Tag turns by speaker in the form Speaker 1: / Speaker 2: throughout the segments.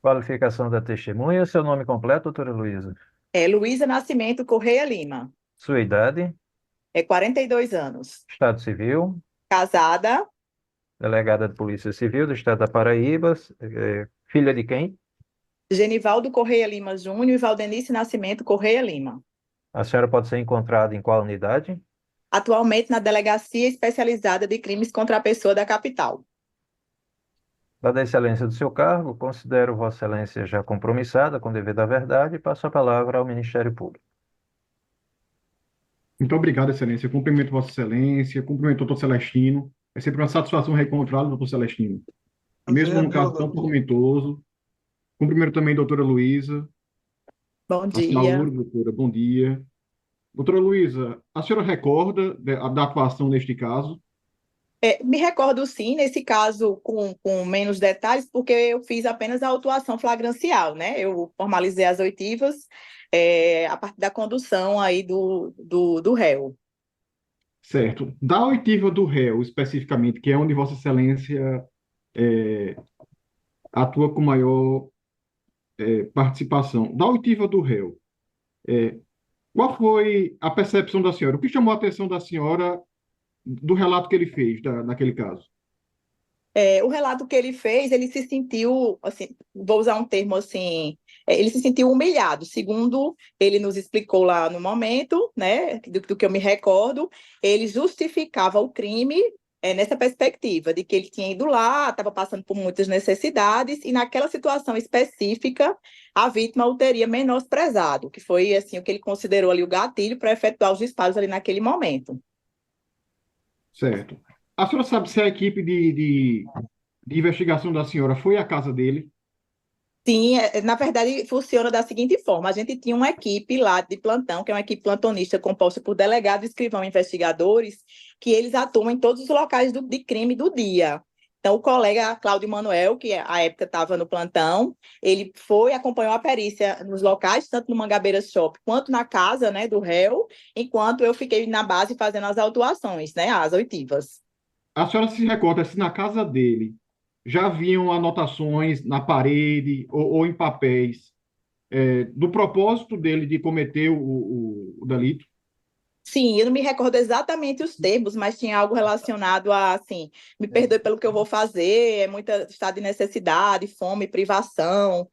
Speaker 1: Qualificação da testemunha, seu nome completo, doutora Luísa.
Speaker 2: É Luísa Nascimento Correia Lima.
Speaker 1: Sua idade,
Speaker 2: 42 anos.
Speaker 1: estado civil,
Speaker 2: Casada,
Speaker 1: delegada de Polícia Civil do estado da Paraíba, filha de quem?
Speaker 2: Genivaldo Correia Lima Júnior e Valdenice Nascimento Correia Lima.
Speaker 1: A senhora pode ser encontrada em qual unidade?
Speaker 2: Atualmente na Delegacia Especializada de Crimes contra a Pessoa da capital.
Speaker 1: Dada a excelência do seu cargo, considero Vossa Excelência já compromissada com o dever da verdade e passo a palavra ao Ministério Público.
Speaker 3: Muito obrigado, Excelência. Eu cumprimento Vossa Excelência, cumprimento o doutor Celestino. É sempre uma satisfação reencontrá-lo, doutor Celestino. Mesmo num caso tão tormentoso. Cumprimento também a doutora Luísa.
Speaker 2: Bom
Speaker 3: A
Speaker 2: dia.
Speaker 3: saúde, doutora, bom dia. Doutora Luísa, a senhora recorda da atuação neste caso?
Speaker 2: Me recordo sim, nesse caso com menos detalhes, porque eu fiz apenas a autuação flagrancial, né? Eu formalizei as oitivas a partir da condução aí do réu.
Speaker 3: Certo. Da oitiva do réu, especificamente, que é onde Vossa Excelência é, atua com maior participação. Da oitiva do réu, qual foi a percepção da senhora? O que chamou a atenção da senhora do relato que ele fez naquele caso?
Speaker 2: O relato que ele fez, ele se sentiu, assim, vou usar um termo assim, ele se sentiu humilhado, segundo ele nos explicou lá no momento, né, do que eu me recordo, ele justificava o crime nessa perspectiva de que ele tinha ido lá, estava passando por muitas necessidades e naquela situação específica a vítima o teria menosprezado, que foi assim o que ele considerou ali o gatilho para efetuar os disparos ali naquele momento.
Speaker 3: Certo. A senhora sabe se a equipe de investigação da senhora foi à casa dele?
Speaker 2: Sim, na verdade, funciona da seguinte forma: a gente tinha uma equipe lá de plantão, que é uma equipe plantonista composta por delegado, escrivão e investigadores, que eles atuam em todos os locais de crime do dia. Então, o colega Cláudio Manuel, que à época estava no plantão, ele foi, acompanhou a perícia nos locais, tanto no Mangabeira Shop quanto na casa, né, do réu, enquanto eu fiquei na base fazendo as autuações, né, as oitivas.
Speaker 3: A senhora se recorda se na casa dele já haviam anotações na parede ou em papéis do propósito dele de cometer o delito?
Speaker 2: Sim, eu não me recordo exatamente os termos, mas tinha algo relacionado a, assim, me perdoe pelo que eu vou fazer, é muita estado de necessidade, fome, privação,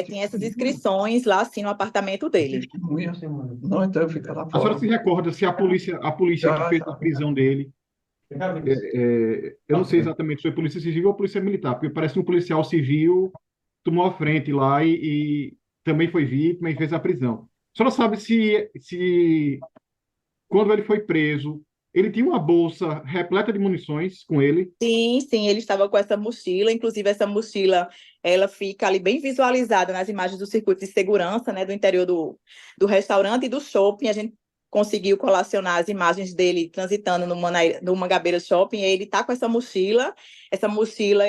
Speaker 2: tinha essas inscrições lá, assim, no apartamento dele.
Speaker 4: Testemunha, assim, mano. Não, então eu fico lá
Speaker 3: A senhora
Speaker 4: fora.
Speaker 3: se recorda se a polícia que
Speaker 4: Já,
Speaker 3: fez a
Speaker 4: já.
Speaker 3: prisão dele, eu não sei exatamente se foi polícia civil ou polícia militar, porque parece que um policial civil tomou a frente lá e também foi vítima e fez a prisão. A senhora sabe se quando ele foi preso, ele tinha uma bolsa repleta de munições com ele?
Speaker 2: Sim, sim, ele estava com essa mochila, inclusive essa mochila, ela fica ali bem visualizada nas imagens do circuito de segurança, né, do interior do restaurante e do shopping. A gente conseguiu colacionar as imagens dele transitando no Mangabeira Shopping, e ele está com essa mochila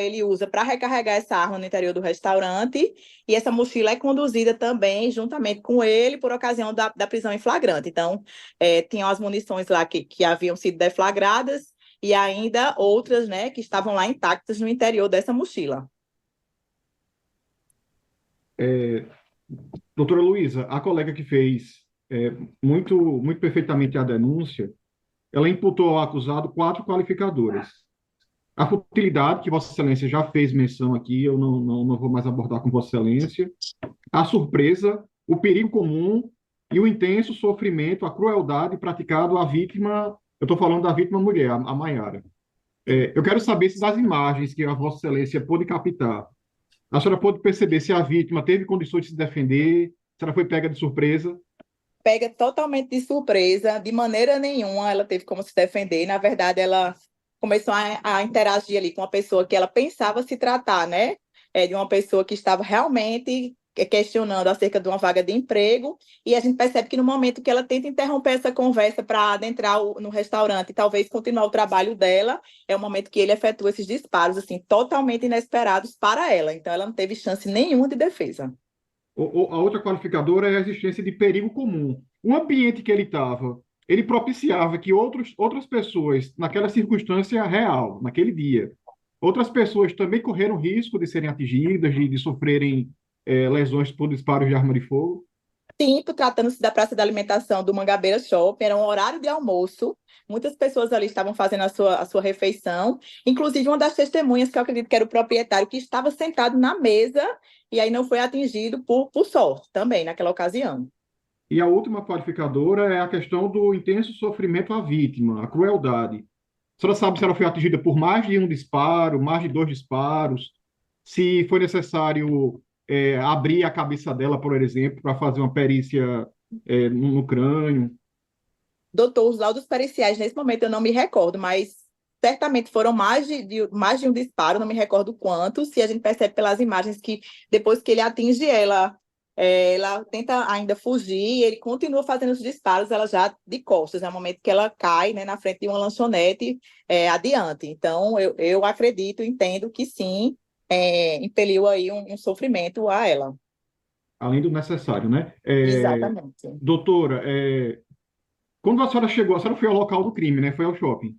Speaker 2: ele usa para recarregar essa arma no interior do restaurante, e essa mochila é conduzida também juntamente com ele por ocasião da prisão em flagrante. Então, tinham as munições lá que haviam sido deflagradas, e ainda outras, né, que estavam lá intactas no interior dessa mochila.
Speaker 3: Doutora Luísa, a colega que fez muito perfeitamente a denúncia, ela imputou ao acusado 4 qualificadoras. A futilidade, que Vossa Excelência já fez menção aqui, eu não vou mais abordar com Vossa Excelência. A surpresa, o perigo comum e o intenso sofrimento, a crueldade praticado à vítima, eu estou falando da vítima mulher, a Maiara. Eu quero saber se das imagens que a Vossa Excelência pôde captar, a senhora pôde perceber se a vítima teve condições de se defender, se ela foi pega de surpresa.
Speaker 2: Pega totalmente de surpresa, de maneira nenhuma ela teve como se defender. Na verdade, ela começou a interagir ali com uma pessoa que ela pensava se tratar, né? De uma pessoa que estava realmente questionando acerca de uma vaga de emprego, e a gente percebe que no momento que ela tenta interromper essa conversa para adentrar no restaurante e talvez continuar o trabalho dela, é o momento que ele efetua esses disparos, assim, totalmente inesperados para ela. Então, ela não teve chance nenhuma de defesa.
Speaker 3: A outra qualificadora é a existência de perigo comum. O ambiente que ele estava, ele propiciava que outras pessoas, naquela circunstância real, naquele dia, Outras pessoas também correram risco de serem atingidas, de sofrerem lesões por disparos de arma de fogo.
Speaker 2: Sim, tratando-se da Praça da Alimentação do Mangabeira Shopping, era um horário de almoço. Muitas pessoas ali estavam fazendo a sua refeição. Inclusive, uma das testemunhas, que eu acredito que era o proprietário, que estava sentado na mesa e aí não foi atingido por sorte também naquela ocasião.
Speaker 3: E a última qualificadora é a questão do intenso sofrimento à vítima, a crueldade. A senhora sabe se ela foi atingida por mais de um disparo, mais de dois disparos, se foi necessário abrir a cabeça dela, por exemplo, para fazer uma perícia no crânio.
Speaker 2: Doutor, os laudos periciais, nesse momento eu não me recordo, mas certamente foram mais de um disparo, não me recordo quantos, e a gente percebe pelas imagens que depois que ele atinge ela, ela tenta ainda fugir, e ele continua fazendo os disparos, ela já de costas, é o momento que ela cai, né, na frente de uma lanchonete adiante. Então, eu acredito, entendo que sim, impeliu aí um sofrimento a ela.
Speaker 3: Além do necessário, né?
Speaker 2: Exatamente.
Speaker 3: Doutora, quando a senhora chegou, a senhora foi ao local do crime, né? Foi ao shopping.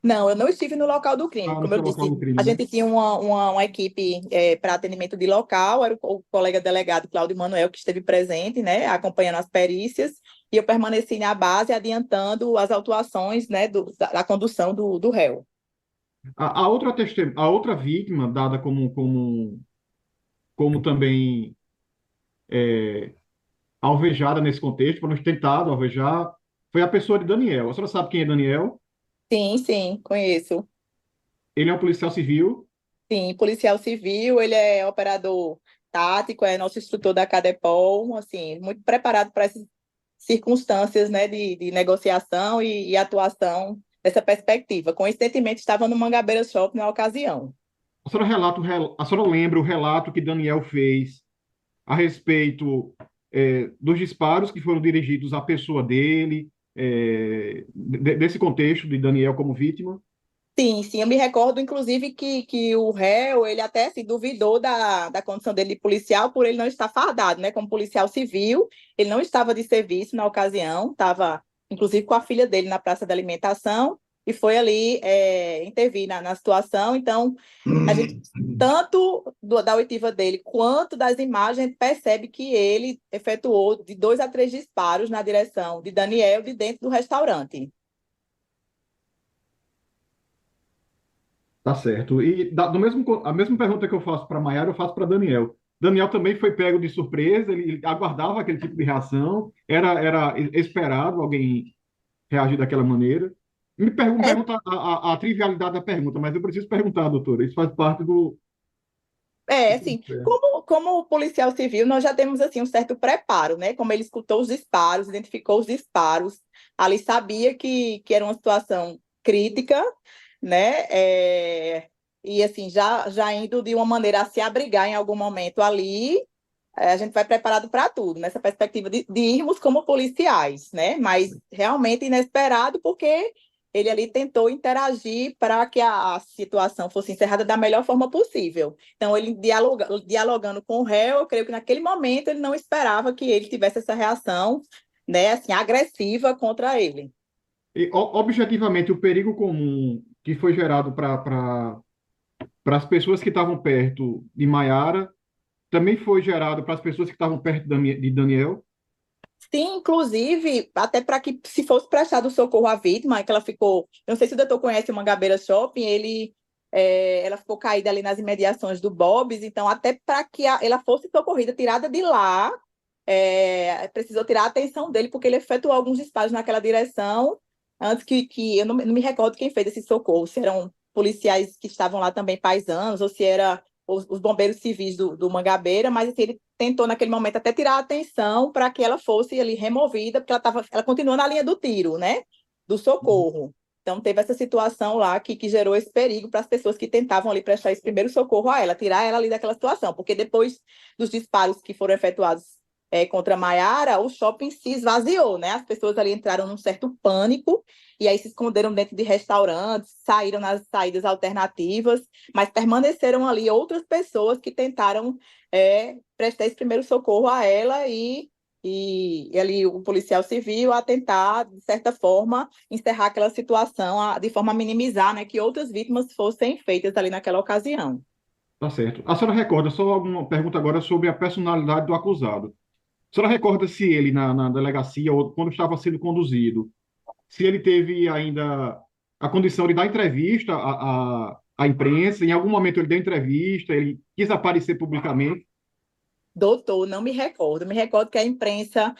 Speaker 2: Não, eu não estive no local do crime.
Speaker 3: Ah, não
Speaker 2: Como eu
Speaker 3: foi ao local
Speaker 2: disse,
Speaker 3: do crime,
Speaker 2: a
Speaker 3: né?
Speaker 2: gente tinha uma equipe para atendimento de local, era o colega delegado Cláudio Manuel que esteve presente, né, acompanhando as perícias, e eu permaneci na base, adiantando as autuações, né, da condução do réu.
Speaker 3: A outra vítima, dada como também alvejada nesse contexto, foram tentado alvejar, foi a pessoa de Daniel. A senhora sabe quem é Daniel?
Speaker 2: Sim, sim, conheço.
Speaker 3: Ele é um policial civil.
Speaker 2: Sim, policial civil, ele é operador tático, é nosso instrutor da Cadepol, assim, muito preparado para essas circunstâncias, né, de negociação e atuação nessa perspectiva. Coincidentemente, estava no Mangabeira Shopping na ocasião.
Speaker 3: A senhora lembra o relato que Daniel fez a respeito dos disparos que foram dirigidos à pessoa dele, desse contexto de Daniel como vítima?
Speaker 2: Sim, sim, eu me recordo, inclusive, que o réu, ele até se duvidou da condição dele de policial por ele não estar fardado, né, como policial civil, ele não estava de serviço na ocasião, estava, inclusive, com a filha dele na praça da alimentação, e foi ali intervir na situação. Então, a gente, tanto da oitiva dele quanto das imagens, percebe que ele efetuou de 2 a 3 disparos na direção de Daniel, de dentro do restaurante.
Speaker 3: Tá certo. E a mesma pergunta que eu faço para Maiara, eu faço para Daniel. Daniel também foi pego de surpresa, ele aguardava aquele tipo de reação, era esperado alguém reagir daquela maneira. Me pergunta a trivialidade da pergunta, mas eu preciso perguntar, doutora, isso faz parte
Speaker 2: Assim, como policial civil, nós já temos, assim, um certo preparo, né? Como ele escutou os disparos, identificou os disparos, ali sabia que era uma situação crítica, né? E, assim, já indo de uma maneira a se abrigar em algum momento ali, a gente vai preparado para tudo, nessa perspectiva de irmos como policiais, né? Mas realmente inesperado, porque ele ali tentou interagir para que a situação fosse encerrada da melhor forma possível. Então, ele dialogando com o réu, eu creio que naquele momento ele não esperava que ele tivesse essa reação, né, assim, agressiva contra ele.
Speaker 3: objetivamente o perigo comum que foi gerado para as pessoas que estavam perto de Maiara também foi gerado para as pessoas que estavam perto de Daniel.
Speaker 2: Sim, inclusive, até para que, se fosse prestado socorro à vítima, que ela ficou. Eu não sei se o doutor conhece o Mangabeira Shopping, ela ficou caída ali nas imediações do Bob's, então, até para que ela fosse socorrida, tirada de lá, precisou tirar a atenção dele, porque ele efetuou alguns disparos naquela direção, antes que eu não me recordo quem fez esse socorro, se eram policiais que estavam lá também paisanos, ou se era os bombeiros civis do Mangabeira, mas assim, ele tentou naquele momento até tirar a atenção para que ela fosse ali removida, porque ela continua na linha do tiro, né? Do socorro. Então, teve essa situação lá que gerou esse perigo para as pessoas que tentavam ali prestar esse primeiro socorro a ela, tirar ela ali daquela situação, porque depois dos disparos que foram efetuados contra Maiara, o shopping se esvaziou, né? As pessoas ali entraram num certo pânico e aí se esconderam dentro de restaurantes, saíram nas saídas alternativas, mas permaneceram ali outras pessoas que tentaram prestar esse primeiro socorro a ela e e ali o policial civil a tentar, de certa forma, encerrar aquela situação, de forma a minimizar, né, que outras vítimas fossem feitas ali naquela ocasião.
Speaker 3: Tá certo. A senhora recorda, só alguma pergunta agora sobre a personalidade do acusado. A senhora recorda se ele, na delegacia, ou quando estava sendo conduzido, se ele teve ainda a condição de dar entrevista à imprensa, em algum momento ele deu entrevista, ele quis aparecer publicamente?
Speaker 2: Doutor, não me recordo. Me recordo que a imprensa,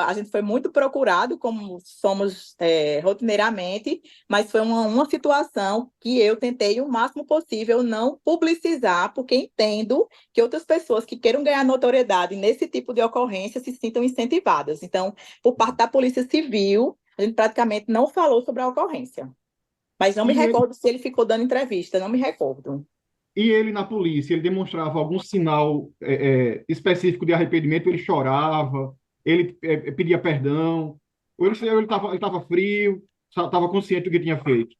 Speaker 2: a gente foi muito procurado, como somos rotineiramente, mas foi uma situação que eu tentei o máximo possível não publicizar, porque entendo que outras pessoas que queiram ganhar notoriedade nesse tipo de ocorrência se sintam incentivadas. Então, por parte da Polícia Civil, a gente praticamente não falou sobre a ocorrência. Mas não me
Speaker 3: E ele,
Speaker 2: recordo se ele ficou dando entrevista, não me recordo.
Speaker 3: e ele na polícia, ele demonstrava algum sinal específico de arrependimento? Ele chorava, ele pedia perdão, ou ele tava frio, estava consciente do que tinha feito?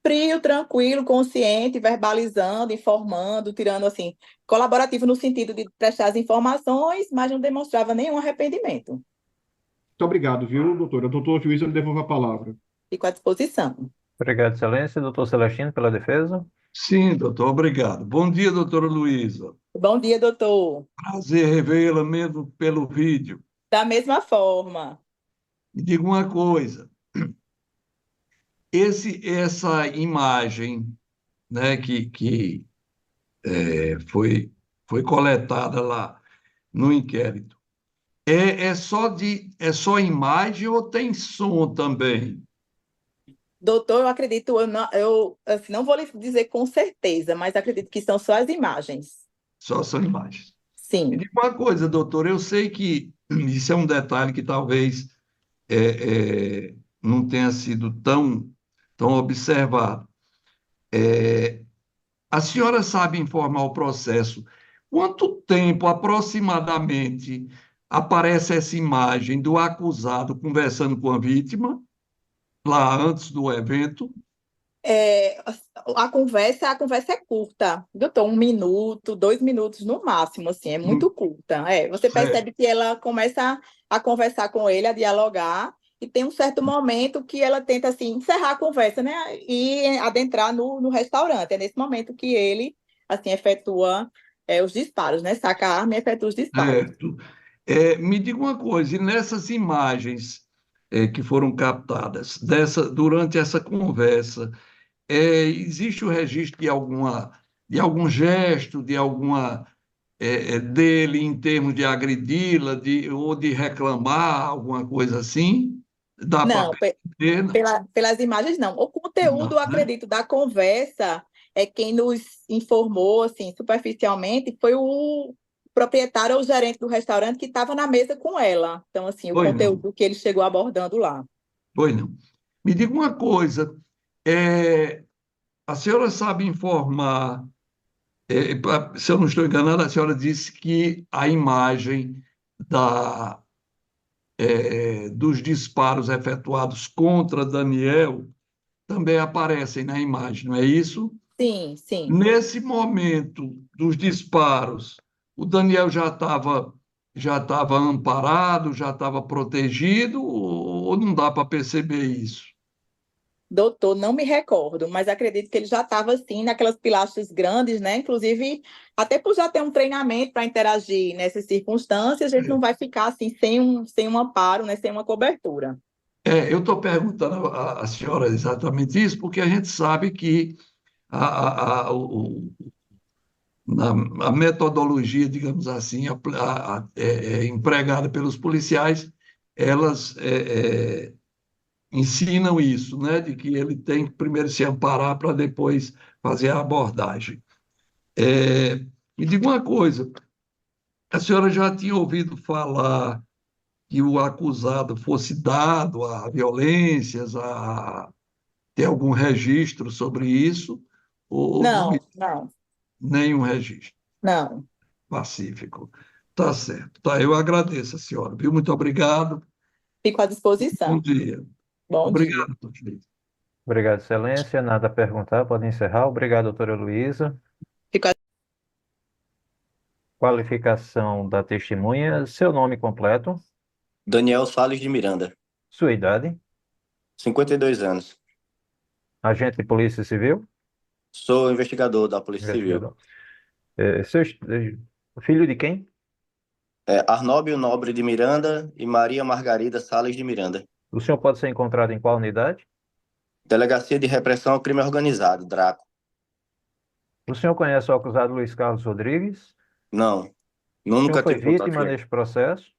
Speaker 2: Frio, tranquilo, consciente, verbalizando, informando, tirando assim, colaborativo no sentido de prestar as informações, mas não demonstrava nenhum arrependimento.
Speaker 3: Muito obrigado, viu, doutora? Doutor juiz, eu lhe devolvo a palavra.
Speaker 2: Fico à disposição.
Speaker 1: Obrigado, Excelência. Doutor Celestino, pela defesa.
Speaker 5: Sim, doutor, obrigado. Bom dia, doutora Luísa.
Speaker 2: Bom dia, doutor.
Speaker 5: Prazer revê-la mesmo pelo vídeo.
Speaker 2: Da mesma forma.
Speaker 5: Me diga uma coisa, essa imagem, né, que foi coletada lá no inquérito, é só imagem ou tem som também?
Speaker 2: Doutor, eu acredito, eu assim, não vou lhe dizer com certeza, mas acredito que são só as imagens.
Speaker 5: Só são imagens. Me
Speaker 2: Sim.
Speaker 5: diga uma coisa, doutor, eu sei que isso é um detalhe que talvez não tenha sido tão observado. A senhora sabe informar o processo? Quanto tempo aproximadamente aparece essa imagem do acusado conversando com a vítima, lá antes do evento?
Speaker 2: É, a conversa é curta, doutor, 1 minuto, 2 minutos no máximo, assim, é muito curta. Você
Speaker 5: Certo.
Speaker 2: percebe que ela começa a conversar com ele, a dialogar, e tem um certo momento que ela tenta, assim, encerrar a conversa, né, e adentrar no restaurante. É nesse momento que ele, assim, efetua, os disparos, né, saca a arma e efetua os disparos.
Speaker 5: Certo. Me diga uma coisa, e nessas imagens que foram captadas durante essa conversa, existe o registro de algum gesto, dele em termos de agredi-la, ou de reclamar, alguma coisa assim? Dá para
Speaker 2: Não,
Speaker 5: perceber? Não,
Speaker 2: pelas imagens, não. O conteúdo,
Speaker 5: não,
Speaker 2: eu
Speaker 5: né?
Speaker 2: acredito, da conversa quem nos informou, assim, superficialmente, foi o proprietário ou gerente do restaurante que estava na mesa com ela. Então, assim, o
Speaker 5: Pois não,
Speaker 2: conteúdo que ele chegou abordando lá.
Speaker 5: pois não. Me diga uma coisa, a senhora sabe informar, se eu não estou enganado, a senhora disse que a imagem dos disparos efetuados contra Daniel também aparecem na imagem, não é isso?
Speaker 2: Sim, sim.
Speaker 5: Nesse momento dos disparos, o Daniel já estava amparado, já estava protegido, ou não dá para perceber isso?
Speaker 2: Doutor, não me recordo, mas acredito que ele já estava, assim, naquelas pilastras grandes, né? Inclusive, até por já ter um treinamento para interagir nessas circunstâncias, a gente não vai ficar, assim, sem um amparo, né? Sem uma cobertura.
Speaker 5: Eu estou perguntando à senhora exatamente isso, porque a gente sabe que a, a, o- na, a metodologia, digamos assim, empregada pelos policiais, elas ensinam isso, né, de que ele tem que primeiro se amparar para depois fazer a abordagem. Me diga uma coisa, a senhora já tinha ouvido falar que o acusado fosse dado a violências, a ter algum registro sobre isso, ou não,
Speaker 2: Não, não,
Speaker 5: nenhum registro
Speaker 2: não.
Speaker 5: pacífico? Tá certo. Tá, eu agradeço a senhora, viu? Muito obrigado.
Speaker 2: Fico à
Speaker 5: Bom
Speaker 2: disposição.
Speaker 5: dia.
Speaker 2: Bom dia.
Speaker 5: Obrigado, doutor.
Speaker 1: Obrigado, Excelência. Nada a perguntar, pode encerrar. Obrigado, doutora Luísa.
Speaker 2: Fico à
Speaker 1: Qualificação da testemunha, seu nome completo,
Speaker 6: Daniel Salles de Miranda,
Speaker 1: sua idade,
Speaker 6: 52 anos.
Speaker 1: agente de polícia civil,
Speaker 6: Sou investigador da Polícia Civil.
Speaker 1: investigador. Filho de quem?
Speaker 6: Arnóbio Nobre de Miranda e Maria Margarida Salles de Miranda.
Speaker 1: O senhor pode ser encontrado em qual unidade?
Speaker 6: Delegacia de Repressão ao Crime Organizado, DRACO.
Speaker 1: O senhor conhece o acusado Luiz Carlos Rodrigues?
Speaker 6: Não,
Speaker 1: O senhor
Speaker 6: nunca
Speaker 1: foi
Speaker 6: tive contato
Speaker 1: vítima
Speaker 6: com ele.
Speaker 1: neste processo?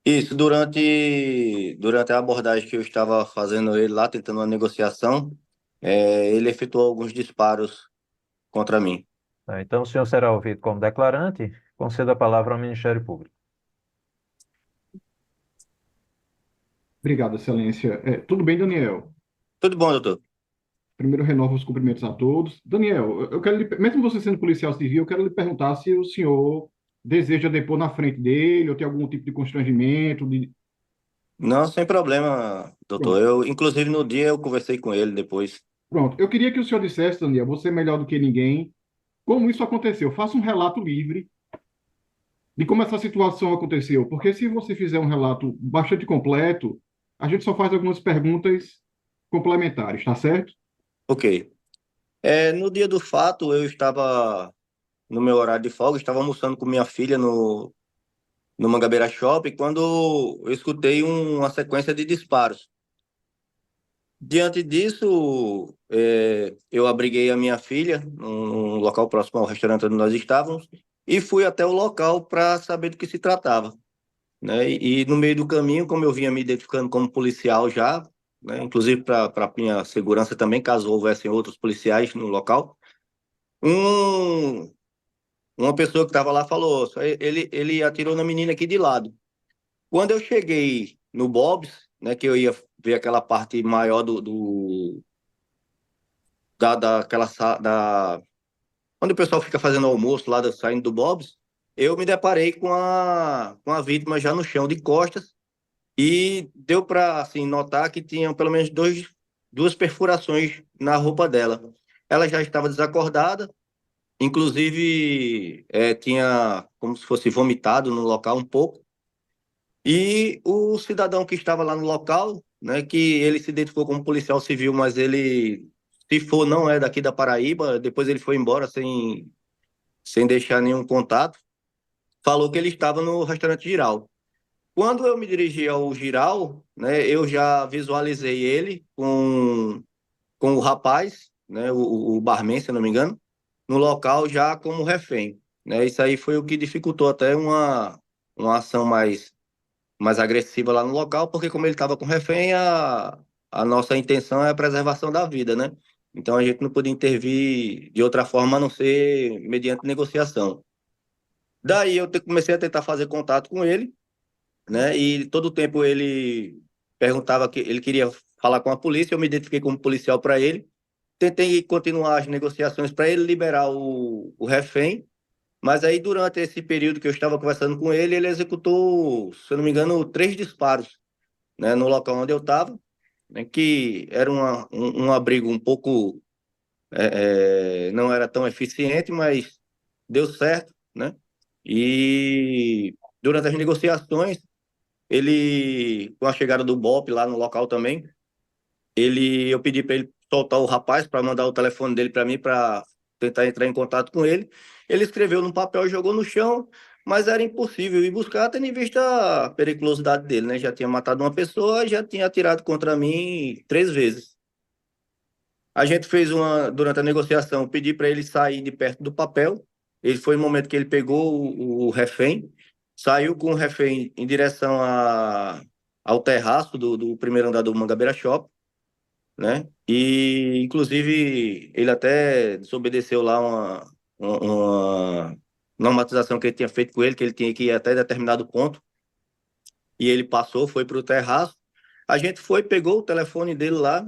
Speaker 6: Isso, durante a abordagem que eu estava fazendo ele lá, tentando uma negociação, ele efetuou alguns disparos contra mim.
Speaker 1: Tá, então, o senhor será ouvido como declarante. Conceda a palavra ao Ministério Público.
Speaker 3: Obrigado, Excelência. Tudo bem, Daniel?
Speaker 6: Tudo bom, doutor?
Speaker 3: Primeiro, renovo os cumprimentos a todos. Daniel, eu quero mesmo você sendo policial civil, eu quero lhe perguntar se o senhor deseja depor na frente dele ou tem algum tipo de constrangimento.
Speaker 6: Não, sem problema, doutor.
Speaker 3: Pronto,
Speaker 6: Inclusive, no dia eu conversei com ele depois.
Speaker 3: pronto. Eu queria que o senhor dissesse, Daniel, você é melhor do que ninguém, como isso aconteceu. Faça um relato livre de como essa situação aconteceu, porque se você fizer um relato bastante completo, a gente só faz algumas perguntas complementares, tá certo?
Speaker 6: Ok. No dia do fato, eu estava no meu horário de folga, estava almoçando com minha filha no Mangabeira Shopping, quando eu escutei uma sequência de disparos. Diante disso, eu abriguei a minha filha num local próximo ao restaurante onde nós estávamos e fui até o local para saber do que se tratava, né? E no meio do caminho, como eu vinha me identificando como policial já, né, inclusive para minha segurança também, caso houvessem outros policiais no local, um, uma pessoa que estava lá falou: ele atirou na menina aqui de lado. Quando eu cheguei no Bob's, né, que eu ia ver aquela parte maior da onde o pessoal fica fazendo almoço lá, saindo do Bob's, eu me deparei com a vítima já no chão de costas e deu para assim notar que tinha pelo menos duas perfurações na roupa dela. Ela já estava desacordada, inclusive tinha como se fosse vomitado no local um pouco. E o cidadão que estava lá no local, né, que ele se identificou como policial civil, mas ele, se for, não é daqui da Paraíba, depois ele foi embora sem deixar nenhum contato, falou que ele estava no restaurante Giral. Quando eu me dirigi ao Giral, né, eu já visualizei ele com o rapaz, né, o barman, se eu não me engano, no local já como refém. Né? Isso aí foi o que dificultou até uma ação mais agressiva lá no local, porque como ele estava com refém, a nossa intenção é a preservação da vida, né? Então a gente não podia intervir de outra forma a não ser mediante negociação. Daí eu comecei a tentar fazer contato com ele, né? E todo o tempo ele perguntava que ele queria falar com a polícia, eu me identifiquei como policial para ele. Tentei continuar as negociações para ele liberar o refém, mas aí, durante esse período que eu estava conversando com ele, ele executou, se eu não me engano, 3 disparos, né, no local onde eu estava, né, que era um abrigo um pouco, não era tão eficiente, mas deu certo, né? E durante as negociações, ele, com a chegada do BOP lá no local também, eu pedi para ele soltar o rapaz para mandar o telefone dele para mim para tentar entrar em contato com ele. Ele escreveu no papel e jogou no chão, mas era impossível ir buscar, tendo em vista a periculosidade dele, né? Já tinha matado uma pessoa, já tinha atirado contra mim 3 vezes. A gente fez durante a negociação, pedi para ele sair de perto do papel. Ele foi no momento que ele pegou o refém, saiu com o refém em direção ao terraço do primeiro andar do Mangabeira Shopping, né? E, inclusive, ele até desobedeceu lá uma normatização que ele tinha feito com ele, que ele tinha que ir até determinado ponto, e ele passou, foi para o terraço. A gente foi, pegou o telefone dele lá,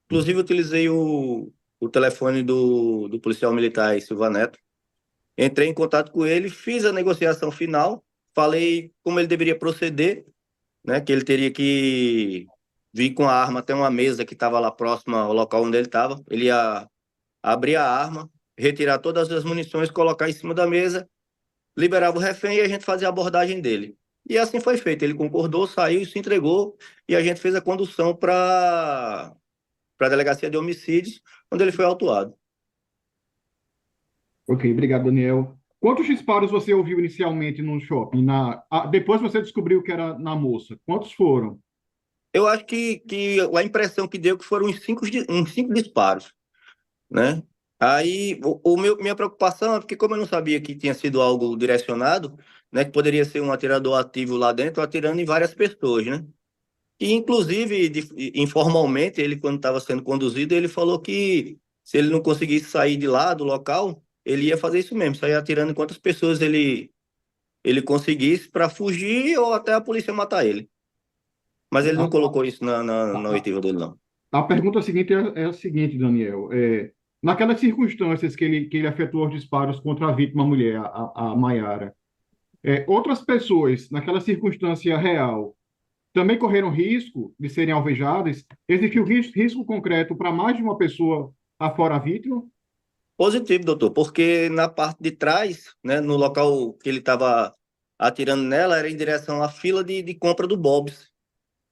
Speaker 6: inclusive utilizei o telefone do policial militar Silva Neto, entrei em contato com ele, fiz a negociação final, falei como ele deveria proceder, né? Que ele teria que vir com a arma até uma mesa que estava lá próxima ao local onde ele estava. Ele ia abrir a arma, retirar todas as munições, colocar em cima da mesa, liberava o refém e a gente fazia a abordagem dele. E assim foi feito. Ele concordou, saiu, se entregou e a gente fez a condução para a delegacia de homicídios, onde ele foi autuado.
Speaker 3: Ok, obrigado, Daniel. Quantos disparos você ouviu inicialmente no shopping? Depois você descobriu que era na moça. Quantos foram?
Speaker 6: Eu acho que a impressão que deu que foram uns cinco disparos, né? Aí, minha preocupação é porque, como eu não sabia que tinha sido algo direcionado, né, que poderia ser um atirador ativo lá dentro, atirando em várias pessoas, né? E, inclusive, informalmente, ele, quando estava sendo conduzido, ele falou que se ele não conseguisse sair de lá, do local, ele ia fazer isso mesmo, sair atirando em quantas pessoas ele conseguisse para fugir ou até a polícia matar ele. Mas ele não
Speaker 3: A,
Speaker 6: colocou isso na
Speaker 3: a,
Speaker 6: oitiva dele, não.
Speaker 3: a pergunta seguinte é a seguinte, Daniel. Naquelas circunstâncias que ele efetuou os disparos contra a vítima mulher, a Maiara, outras pessoas, naquela circunstância real, também correram risco de serem alvejadas? Existiu risco concreto para mais de uma pessoa afora a vítima?
Speaker 6: Positivo, doutor, porque na parte de trás, né, no local que ele estava atirando nela, era em direção à fila de compra do Bob's,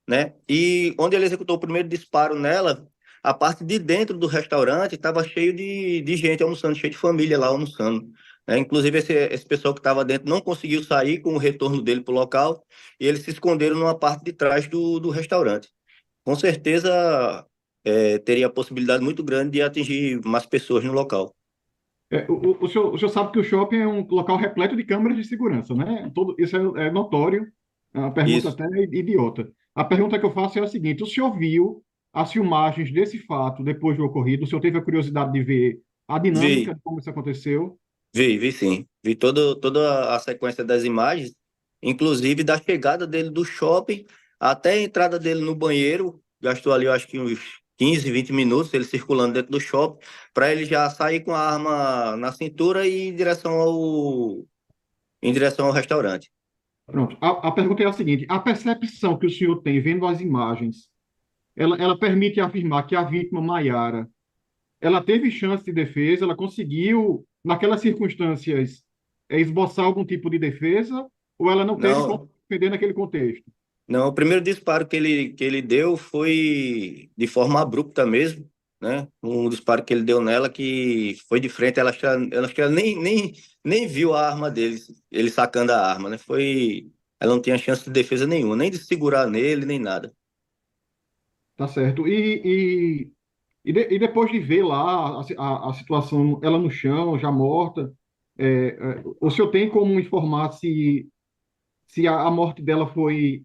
Speaker 6: né? E onde ele executou o primeiro disparo nela, a parte de dentro do restaurante estava cheio de gente almoçando, cheio de família lá almoçando, né? Inclusive, esse pessoal que estava dentro não conseguiu sair com o retorno dele para o local e eles se esconderam numa parte de trás do restaurante. Com certeza, teria a possibilidade muito grande de atingir mais pessoas no local.
Speaker 3: O senhor sabe que o shopping é um local repleto de câmeras de segurança, né? Isso é notório, é uma pergunta
Speaker 6: Isso.
Speaker 3: até idiota. A pergunta que eu faço é a seguinte: o senhor viu as filmagens desse fato depois do ocorrido? O senhor teve a curiosidade de ver a dinâmica
Speaker 6: Vi,
Speaker 3: de como isso aconteceu?
Speaker 6: vi sim. Vi toda a sequência das imagens, inclusive da chegada dele do shopping até a entrada dele no banheiro. Gastou ali, eu acho que uns 15, 20 minutos ele circulando dentro do shopping, para ele já sair com a arma na cintura e em direção ao restaurante.
Speaker 3: Pronto. A pergunta é a seguinte: a percepção que o senhor tem vendo as imagens, ela permite afirmar que a vítima, Maiara, ela teve chance de defesa, ela conseguiu, naquelas circunstâncias, esboçar algum tipo de defesa, ou ela não teve como
Speaker 6: Não,
Speaker 3: defender naquele contexto?
Speaker 6: não, o primeiro disparo que ele deu foi de forma abrupta mesmo, né? Um disparo que ele deu nela que foi de frente, ela nem viu a arma dele, ele sacando a arma, né? Ela não tinha chance de defesa nenhuma, nem de segurar nele, nem nada.
Speaker 3: Tá certo. E depois de ver lá a situação, ela no chão, já morta, o senhor tem como informar se a morte dela foi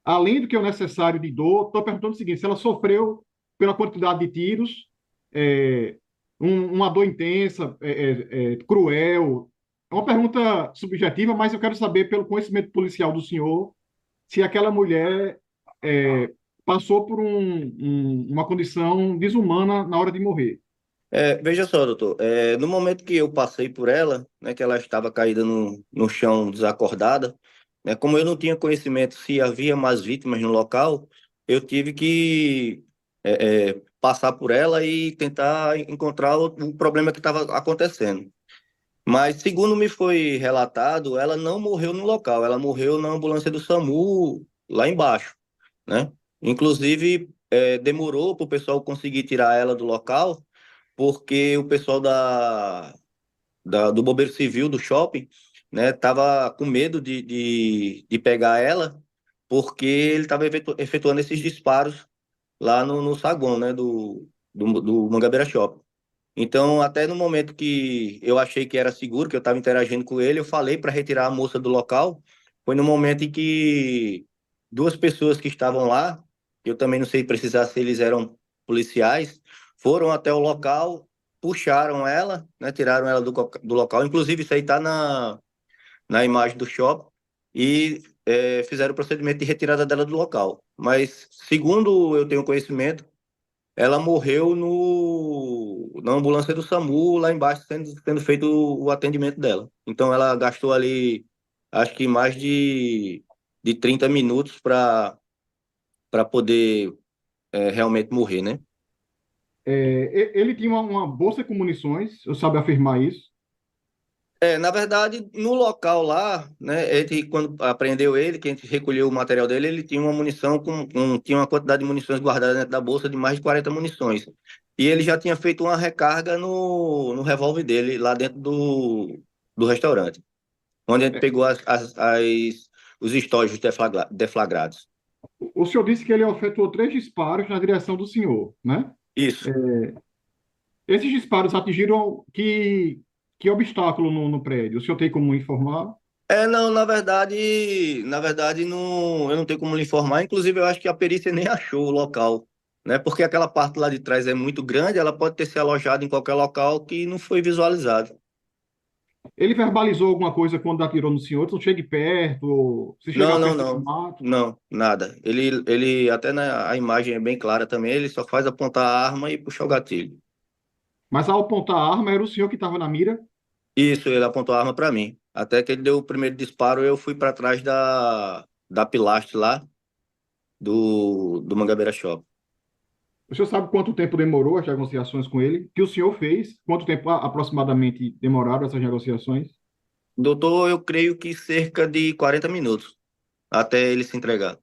Speaker 3: além do que o necessário de dor? Estou perguntando o seguinte: se ela sofreu pela quantidade de tiros, é, uma dor intensa, cruel. É uma pergunta subjetiva, mas eu quero saber, pelo conhecimento policial do senhor, se aquela mulher é, passou por uma condição desumana na hora de morrer.
Speaker 6: Veja só, doutor, no momento que eu passei por ela, né, que ela estava caída no chão desacordada, né, como eu não tinha conhecimento se havia mais vítimas no local, eu tive que passar por ela e tentar encontrar o problema que estava acontecendo. Mas, segundo me foi relatado, ela não morreu no local, ela morreu na ambulância do SAMU lá embaixo, né? Inclusive, demorou para o pessoal conseguir tirar ela do local porque o pessoal do Bombeiro Civil do shopping, né, tava com medo de pegar ela, porque ele estava efetuando esses disparos lá no saguão, né, do Mangabeira Shopping. Então, até no momento que eu achei que era seguro, que eu estava interagindo com ele, eu falei para retirar a moça do local. Foi no momento em que duas pessoas que estavam lá, eu também não sei precisar se eles eram policiais, foram até o local, puxaram ela, né, tiraram ela do local. Inclusive, isso aí está na imagem do shopping e fizeram o procedimento de retirada dela do local. Mas, segundo eu tenho conhecimento, ela morreu na ambulância do SAMU, lá embaixo, sendo feito o atendimento dela. Então, ela gastou ali, acho que mais de 30 minutos para poder realmente morrer, né?
Speaker 3: Ele tinha uma bolsa com munições, eu sabe afirmar isso?
Speaker 6: Na verdade, no local lá, né, quando apreendeu ele, que a gente recolheu o material dele, ele tinha uma munição tinha uma quantidade de munições guardada dentro da bolsa de mais de 40 munições. E ele já tinha feito uma recarga no revólver dele, lá dentro do restaurante, onde a gente
Speaker 3: É,
Speaker 6: pegou os estojos deflagrados.
Speaker 3: o senhor disse que ele efetuou 3 disparos na direção do senhor, né?
Speaker 6: Isso.
Speaker 3: Esses disparos atingiram que obstáculo no prédio? O senhor tem como informar?
Speaker 6: Não, na verdade não, eu não tenho como lhe informar. Inclusive, eu acho que a perícia nem achou o local, né? Porque aquela parte lá de trás é muito grande, ela pode ter se alojado em qualquer local que não foi visualizado.
Speaker 3: Ele verbalizou alguma coisa quando atirou no senhor? Não chegue perto, ou se chegar
Speaker 6: Não, não,
Speaker 3: perto, eu
Speaker 6: não,
Speaker 3: mato.
Speaker 6: não, nada. Ele até a imagem é bem clara também, ele só faz apontar a arma e puxar o gatilho.
Speaker 3: Mas ao apontar a arma, era o senhor que estava na mira?
Speaker 6: Isso, ele apontou a arma para mim. Até que ele deu o primeiro disparo, eu fui para trás da pilastre lá do Mangabeira Shop.
Speaker 3: O senhor sabe quanto tempo demorou as negociações com ele? Que o senhor fez? Quanto tempo aproximadamente demoraram essas negociações?
Speaker 6: Doutor, eu creio que cerca de 40 minutos até ele se entregar.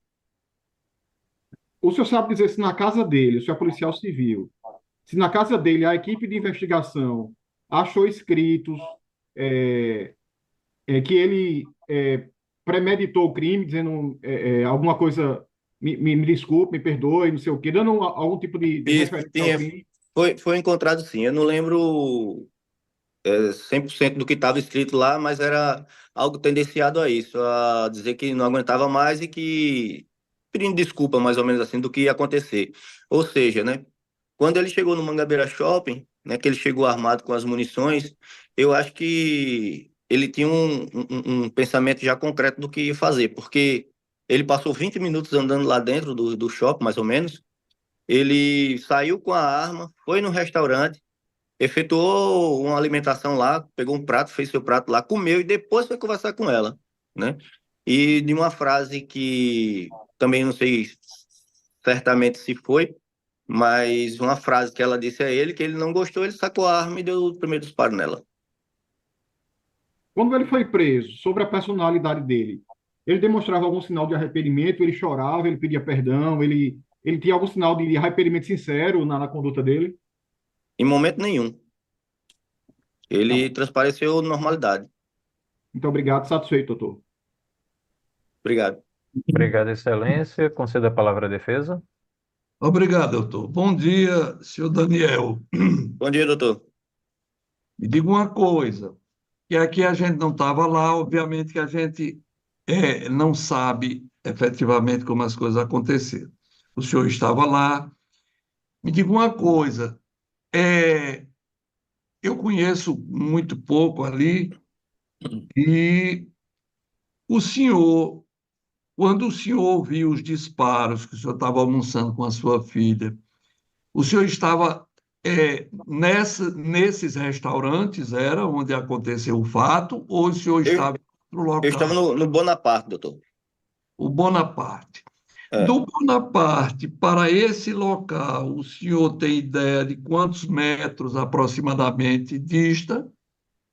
Speaker 3: O senhor sabe dizer se na casa dele, o senhor é policial civil, se na casa dele a equipe de investigação achou escritos é, que ele premeditou o crime, dizendo alguma coisa, me desculpe, me perdoe, não sei o quê, dando algum tipo de
Speaker 6: Isso,
Speaker 3: referência ao
Speaker 6: tinha,
Speaker 3: crime.
Speaker 6: foi encontrado sim. Eu não lembro 100% do que estava escrito lá, mas era algo tendenciado a isso, a dizer que não aguentava mais e que pedindo desculpa, mais ou menos assim, do que ia acontecer. Ou seja, né, quando ele chegou no Mangabeira Shopping, né, que ele chegou armado com as munições, eu acho que ele tinha um pensamento já concreto do que ia fazer, porque ele passou 20 minutos andando lá dentro do shopping, mais ou menos. Ele saiu com a arma, foi no restaurante, efetuou uma alimentação lá, pegou um prato, fez seu prato lá, comeu e depois foi conversar com ela, né? E de uma frase que também não sei certamente se foi, mas uma frase que ela disse a ele, que ele não gostou, ele sacou a arma e deu o primeiro disparo nela.
Speaker 3: Quando ele foi preso, sobre a personalidade dele, ele demonstrava algum sinal de arrependimento, ele chorava, ele pedia perdão, ele tinha algum sinal de arrependimento sincero na conduta dele?
Speaker 6: Em momento nenhum.
Speaker 3: Tá
Speaker 6: Ele
Speaker 3: bom.
Speaker 6: transpareceu normalidade.
Speaker 3: Muito obrigado, satisfeito, doutor.
Speaker 6: Obrigado.
Speaker 1: Obrigado, Excelência. Conceda a palavra à defesa.
Speaker 5: Obrigado, doutor. Bom dia, senhor Daniel.
Speaker 6: Bom dia, doutor.
Speaker 5: Me diga uma coisa, que aqui a gente não estava lá, obviamente que a gente não sabe efetivamente como as coisas aconteceram. O senhor estava lá. Me diga uma coisa, é, eu conheço muito pouco ali e o senhor, quando o senhor ouviu os disparos, que o senhor estava almoçando com a sua filha, o senhor estava nesses restaurantes, era onde aconteceu o fato, ou o senhor
Speaker 6: Eu,
Speaker 5: estava no
Speaker 6: eu estava
Speaker 5: local?
Speaker 6: no Bonaparte, doutor.
Speaker 5: O Bonaparte.
Speaker 6: É,
Speaker 5: Do Bonaparte para esse local, o senhor tem ideia de quantos metros aproximadamente dista?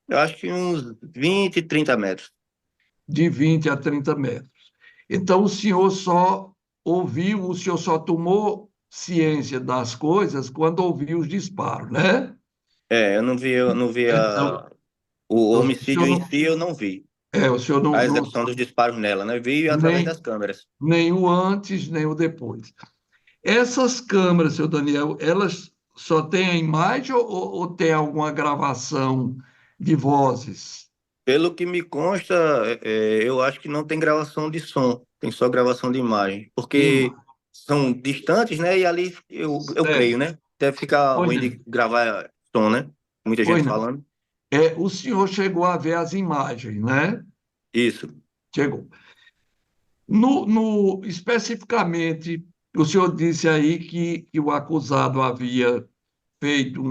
Speaker 6: eu acho que uns 20, 30 metros.
Speaker 5: De 20 a 30 metros. Então, o senhor só ouviu, o senhor só tomou ciência das coisas quando ouviu os disparos, né?
Speaker 6: Eu não vi
Speaker 5: Então,
Speaker 6: o
Speaker 5: o
Speaker 6: homicídio
Speaker 5: senhor
Speaker 6: em
Speaker 5: não,
Speaker 6: si, eu não vi.
Speaker 5: o senhor
Speaker 6: A
Speaker 5: não
Speaker 6: execução dos
Speaker 5: sabe
Speaker 6: disparos nela, né? Vi através
Speaker 5: nem,
Speaker 6: das câmeras.
Speaker 5: nem o antes, nem o depois. Essas câmeras, seu Daniel, elas só têm a imagem ou tem alguma gravação de vozes?
Speaker 6: Pelo que me consta, eu acho que não tem gravação de som, tem só gravação de imagem,
Speaker 5: De
Speaker 6: porque
Speaker 5: imagem.
Speaker 6: são distantes, né? E ali eu creio,
Speaker 5: Certo.
Speaker 6: né? Deve ficar
Speaker 5: Pois
Speaker 6: ruim
Speaker 5: não.
Speaker 6: de gravar som, né? Muita gente
Speaker 5: Pois não.
Speaker 6: falando.
Speaker 5: O senhor chegou a ver as imagens, né?
Speaker 6: Isso.
Speaker 5: Chegou. Especificamente, o senhor disse aí que o acusado havia feito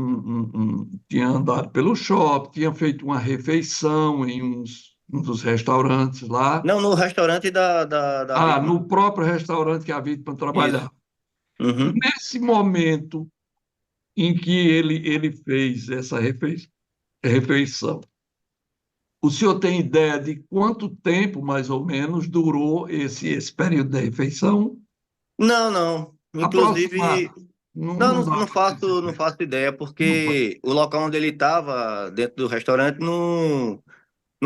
Speaker 5: tinha andado pelo shopping, tinha feito uma refeição em um dos restaurantes lá.
Speaker 6: Não, no restaurante da
Speaker 5: Ah,
Speaker 6: vítima.
Speaker 5: no próprio restaurante que a vítima
Speaker 6: Isso.
Speaker 5: trabalhava.
Speaker 6: Uhum.
Speaker 5: Nesse momento em que ele fez essa refeição, O senhor tem ideia de quanto tempo, mais ou menos, durou esse período da refeição?
Speaker 6: Não, não. Inclusive,
Speaker 5: Aproximado. Não,
Speaker 6: não,
Speaker 5: não
Speaker 6: não,
Speaker 5: dá
Speaker 6: não
Speaker 5: para
Speaker 6: faço, não
Speaker 5: perceber.
Speaker 6: faço ideia,
Speaker 5: Não fa-
Speaker 6: porque o local onde ele estava, dentro do restaurante, não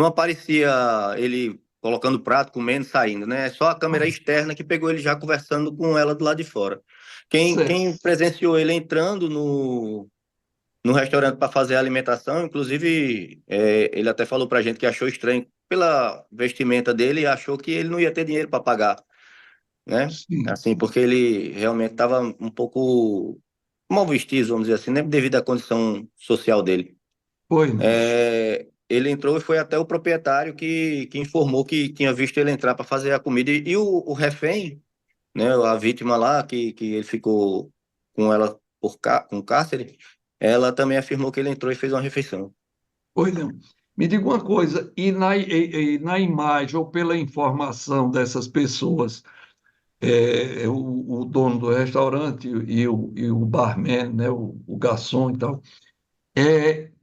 Speaker 6: aparecia ele colocando prato, comendo, saindo, né? É só a câmera externa que pegou ele já conversando com ela do lado de fora.
Speaker 5: Certo.
Speaker 6: Quem presenciou ele entrando no restaurante para fazer a alimentação, inclusive, ele até falou para a gente que achou estranho pela vestimenta dele e achou que ele não ia ter dinheiro para pagar, né?
Speaker 5: Sim.
Speaker 6: Assim, porque ele realmente estava um pouco mal vestido, vamos dizer assim, né? Devido à condição social dele.
Speaker 5: Foi, não.
Speaker 6: Ele entrou e foi até o proprietário que informou que tinha visto ele entrar para fazer a comida. E o refém, né, a vítima lá, que ele ficou com ela com cárcere, ela também afirmou que ele entrou e fez uma refeição.
Speaker 5: Foi, não. Me diga uma coisa, e na imagem ou pela informação dessas pessoas, o dono do restaurante e o barman, né, o garçom e tal,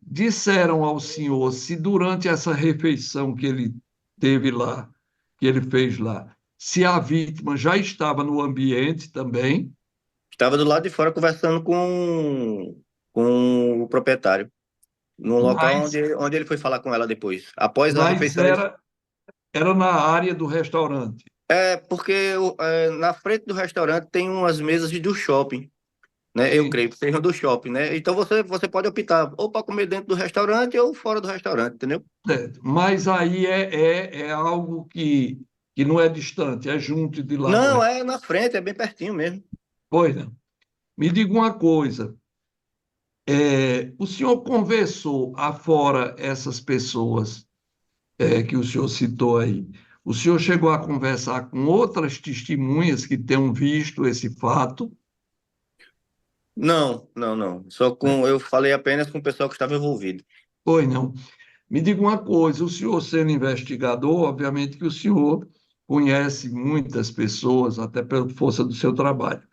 Speaker 5: disseram ao senhor se durante essa refeição que ele teve lá, que ele fez lá, se a vítima já estava no ambiente também,
Speaker 6: Estava do lado de fora conversando com o proprietário, no local
Speaker 5: mas,
Speaker 6: onde ele foi falar com ela depois. Após a
Speaker 5: mas
Speaker 6: refeição, ele...
Speaker 5: era na área do restaurante.
Speaker 6: É porque na frente do restaurante tem umas mesas do shopping, né? Eu
Speaker 5: Sim,
Speaker 6: creio que sejam do shopping, né? Então você pode optar ou para comer dentro do restaurante ou fora do restaurante, entendeu?
Speaker 5: certo. Mas aí é algo que não é distante, é junto de lá do
Speaker 6: Não,
Speaker 5: restaurante.
Speaker 6: é na frente, é bem pertinho mesmo.
Speaker 5: Pois não. Me diga uma coisa, o senhor conversou afora essas pessoas que o senhor citou aí? O senhor chegou a conversar com outras testemunhas que tenham visto esse fato?
Speaker 6: Não, não, não. Eu falei apenas com o pessoal que estava envolvido.
Speaker 5: Pois não. Me diga uma coisa, o senhor sendo investigador, obviamente que o senhor conhece muitas pessoas, até pela força do seu trabalho.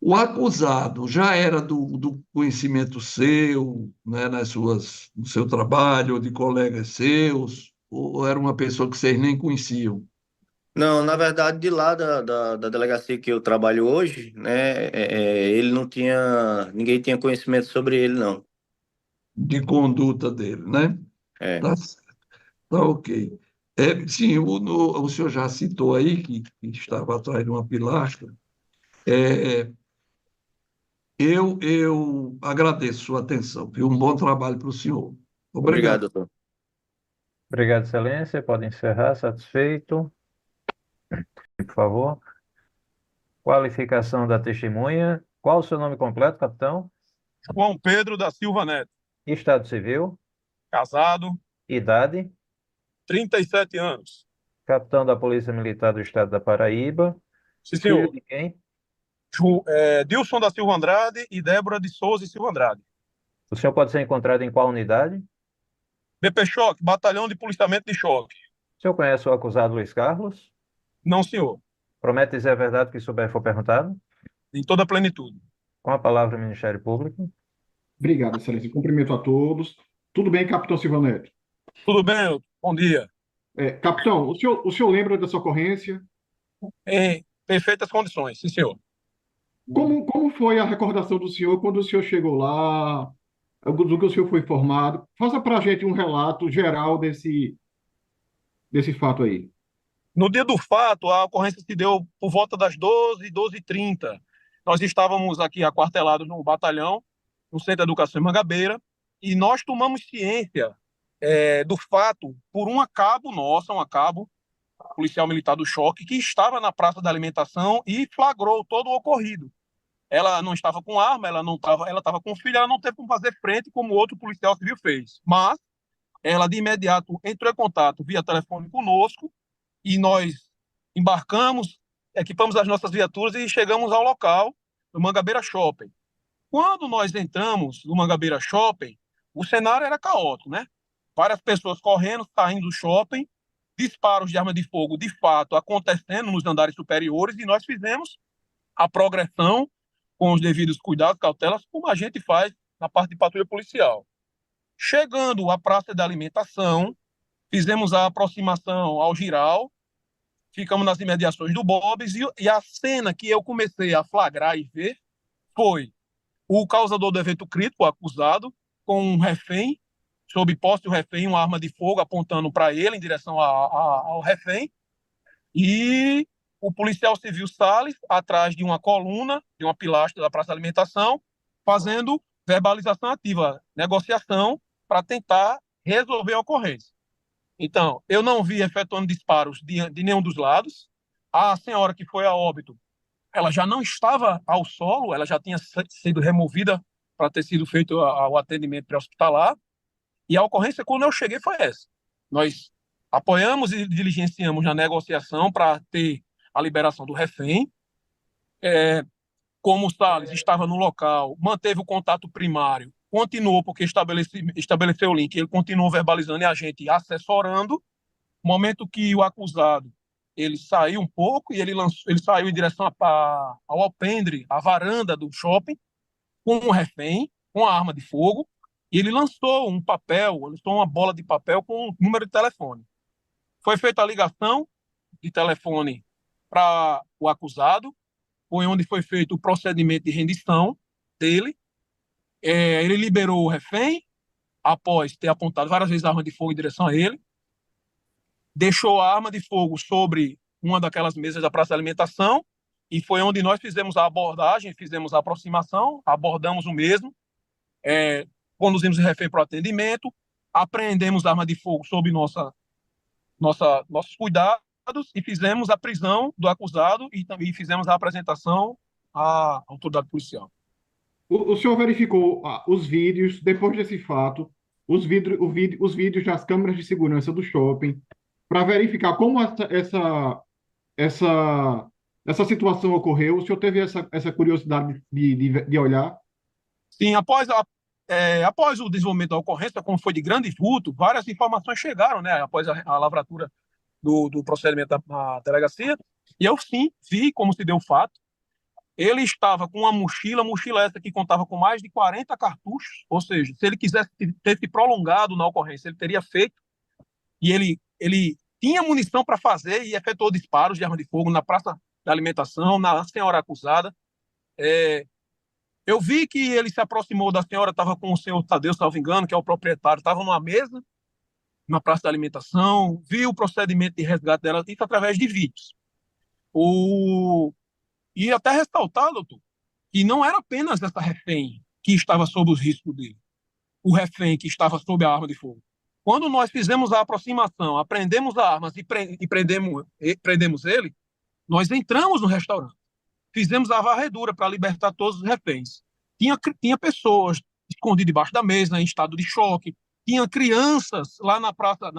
Speaker 5: O acusado já era do conhecimento seu, né, no seu trabalho, ou de colegas seus, ou era uma pessoa que vocês nem conheciam?
Speaker 6: Não, na verdade, de lá da delegacia que eu trabalho hoje, né, ele não tinha, ninguém tinha conhecimento sobre ele, não.
Speaker 5: De conduta dele, né?
Speaker 6: É.
Speaker 5: Tá, tá ok. Sim, o senhor já citou aí que estava atrás de uma pilastra. É, eu agradeço sua atenção, viu? Um bom trabalho para o senhor.
Speaker 6: Obrigado,
Speaker 5: Obrigado.
Speaker 6: doutor.
Speaker 1: Obrigado, excelência. Pode encerrar. Satisfeito, por favor. Qualificação da testemunha. Qual o seu nome completo, capitão?
Speaker 7: João Pedro da Silva Neto,
Speaker 1: Estado civil,
Speaker 7: casado,
Speaker 1: idade,
Speaker 7: 37 anos.
Speaker 1: capitão da Polícia Militar do Estado da Paraíba,
Speaker 7: Sim,
Speaker 1: filho
Speaker 7: senhor.
Speaker 1: de quem?
Speaker 7: Dilson da Silva Andrade e Débora de Souza e Silva Andrade.
Speaker 1: O senhor pode ser encontrado em qual unidade?
Speaker 7: BP Choque, Batalhão de Policiamento de Choque.
Speaker 1: O senhor conhece o acusado Luiz Carlos?
Speaker 7: Não, senhor.
Speaker 1: Promete dizer a verdade que souber for perguntado?
Speaker 7: Em toda a plenitude.
Speaker 1: Com a palavra, o Ministério Público.
Speaker 3: Obrigado, excelência. Cumprimento a todos. Tudo bem, capitão Silva Neto?
Speaker 7: Tudo bem? Bom dia.
Speaker 3: Capitão, o senhor lembra dessa ocorrência?
Speaker 7: Em perfeitas condições, sim, senhor.
Speaker 3: Como foi a recordação do senhor quando o senhor chegou lá, do que o senhor foi informado? Faça para a gente um relato geral desse fato aí.
Speaker 7: No dia do fato, a ocorrência se deu por volta das 12, 12h30. Nós estávamos aqui aquartelados no batalhão, no Centro de Educação em Mangabeira, e nós tomamos ciência do fato por uma cabo nossa, uma cabo, policial militar do Choque, que estava na praça da alimentação e flagrou todo o ocorrido. Ela não estava com arma, ela estava com filho, ela não teve como fazer frente como o outro policial civil fez. Mas ela de imediato entrou em contato via telefone conosco e nós embarcamos, equipamos as nossas viaturas e chegamos ao local do Mangabeira Shopping. Quando nós entramos no Mangabeira Shopping, o cenário era caótico, né? Várias pessoas correndo, saindo do shopping, disparos de arma de fogo de fato acontecendo nos andares superiores e nós fizemos a progressão com os devidos cuidados, cautelas, como a gente faz na parte de patrulha policial. Chegando à praça da alimentação, fizemos a aproximação ao giral, ficamos nas imediações do Bob's e a cena que eu comecei a flagrar e ver foi o causador do evento crítico, o acusado, com um refém, sob posse do refém, uma arma de fogo apontando para ele em direção ao refém, e o policial civil Salles atrás de uma coluna, de uma pilastra da Praça da Alimentação, fazendo verbalização ativa, negociação para tentar resolver a ocorrência. Então, eu não vi efetuando disparos de nenhum dos lados. A senhora que foi a óbito, ela já não estava ao solo, ela já tinha sido removida para ter sido feito o atendimento pré-hospitalar. E a ocorrência, quando eu cheguei, foi essa. Nós apoiamos e diligenciamos na negociação para ter a liberação do refém. Como o Salles estava no local, manteve o contato primário, continuou, porque estabeleceu o link, ele continuou verbalizando e a gente assessorando. No momento que o acusado ele saiu um pouco e ele saiu em direção ao alpendre, à varanda do shopping, com um refém, com a arma de fogo, e ele lançou um papel, lançou uma bola de papel com um número de telefone. Foi feita a ligação de telefone para o acusado, foi onde foi feito o procedimento de rendição dele. Ele liberou o refém, após ter apontado várias vezes a arma de fogo em direção a ele, deixou a arma de fogo sobre uma daquelas mesas da praça de alimentação, e foi onde nós fizemos a abordagem, fizemos a aproximação, abordamos o mesmo, conduzimos o refém para o atendimento, apreendemos a arma de fogo sob nossos cuidados e fizemos a prisão do acusado e também fizemos a apresentação à autoridade policial.
Speaker 3: O senhor verificou os vídeos, depois desse fato, os vídeos das câmeras de segurança do shopping, para verificar como essa situação ocorreu? O senhor teve essa curiosidade de olhar?
Speaker 7: Sim, após o desenvolvimento da ocorrência, como foi de grande vulto, várias informações chegaram, né, após a lavratura do procedimento da delegacia, e eu sim vi como se deu o fato. Ele estava com uma mochila essa que contava com mais de 40 cartuchos, ou seja, se ele quisesse ter se prolongado na ocorrência, ele teria feito, e ele tinha munição para fazer e efetuou disparos de arma de fogo na praça da alimentação, na senhora acusada. Eu vi que ele se aproximou da senhora, estava com o senhor Tadeu, salvo engano, que é o proprietário, estava numa mesa, na praça da alimentação, vi o procedimento de resgate dela, isso através de vídeos. E até ressaltar, doutor, que não era apenas essa refém que estava sob os riscos dele, o refém que estava sob a arma de fogo. Quando nós fizemos a aproximação, apreendemos as armas e prendemos ele, nós entramos no restaurante, fizemos a varredura para libertar todos os reféns. Tinha pessoas escondidas debaixo da mesa, em estado de choque, tinha crianças lá na praça,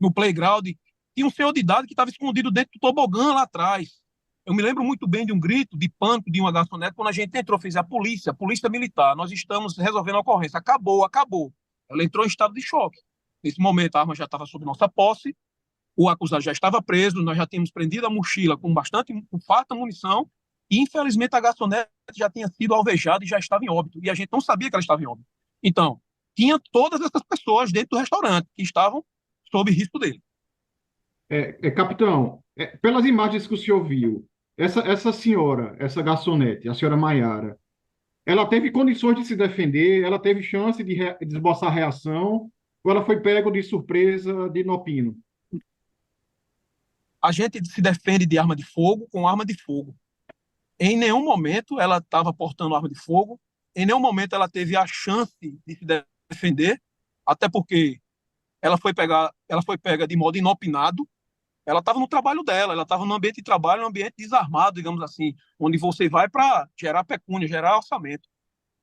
Speaker 7: no playground, tinha um senhor de idade que estava escondido dentro do tobogã lá atrás. Eu me lembro muito bem de um grito de pânico de uma garçonete quando a gente entrou, fez a polícia militar, nós estamos resolvendo a ocorrência, acabou. Ela entrou em estado de choque. Nesse momento, a arma já estava sob nossa posse, o acusado já estava preso, nós já tínhamos prendido a mochila com farta munição, e infelizmente a garçonete já tinha sido alvejada e já estava em óbito, e a gente não sabia que ela estava em óbito. Então, tinha todas essas pessoas dentro do restaurante que estavam sob risco dele.
Speaker 3: Capitão, pelas imagens que o senhor viu, essa senhora, essa garçonete, a senhora Maiara, ela teve condições de se defender, ela teve chance de esboçar reação, ou ela foi pego de surpresa, de inopino?
Speaker 7: A gente se defende de arma de fogo com arma de fogo. Em nenhum momento ela estava portando arma de fogo, em nenhum momento ela teve a chance de se defender, até porque ela foi pega de modo inopinado. Ela estava no trabalho dela, ela estava no ambiente de trabalho, um ambiente desarmado, digamos assim, onde você vai para gerar pecúnia, gerar orçamento,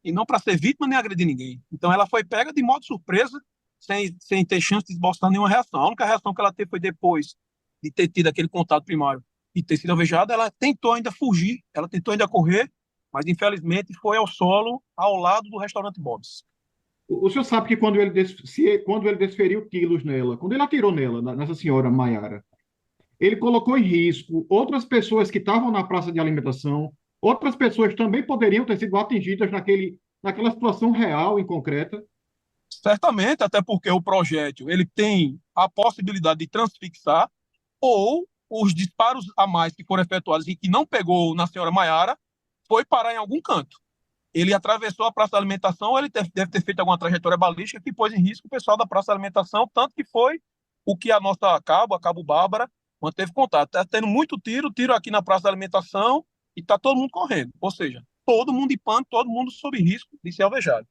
Speaker 7: e não para ser vítima nem agredir ninguém. Então ela foi pega de modo surpresa, sem ter chance de esboçar nenhuma reação. A única reação que ela teve foi depois de ter tido aquele contato primário e ter sido alvejada. Ela tentou ainda fugir, ela tentou ainda correr, mas infelizmente foi ao solo, ao lado do restaurante Bob's.
Speaker 3: O senhor sabe que quando ele desferiu tiros nela, quando ele atirou nela, nessa senhora Maiara, ele colocou em risco outras pessoas que estavam na praça de alimentação, outras pessoas também poderiam ter sido atingidas naquela situação real e concreta?
Speaker 7: Certamente, até porque o projétil ele tem a possibilidade de transfixar, ou os disparos a mais que foram efetuados e que não pegou na senhora Maiara foi parar em algum canto. Ele atravessou a praça da alimentação, ele deve ter feito alguma trajetória balística que pôs em risco o pessoal da praça da alimentação, tanto que foi o que a nossa a Cabo Bárbara, manteve contato. Está tendo muito tiro aqui na praça da alimentação e está todo mundo correndo. Ou seja, todo mundo em pânico, todo mundo sob risco de ser alvejado.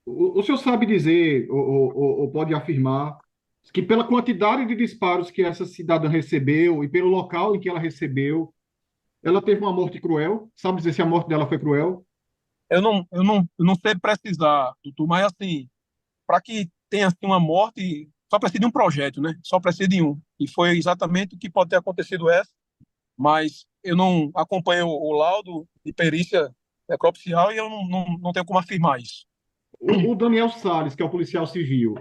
Speaker 3: O senhor sabe dizer, ou pode afirmar, que pela quantidade de disparos que essa cidadã recebeu e pelo local em que ela recebeu, ela teve uma morte cruel? Sabe dizer se a morte dela foi cruel?
Speaker 7: Eu não sei precisar, doutor, mas assim, para que tenha assim, uma morte, só precisa de um projétil, né? Só precisa de um. E foi exatamente o que pode ter acontecido essa, mas eu não acompanho o laudo de perícia necropsial e eu não tenho como afirmar isso.
Speaker 3: O Daniel Salles, que é o policial civil,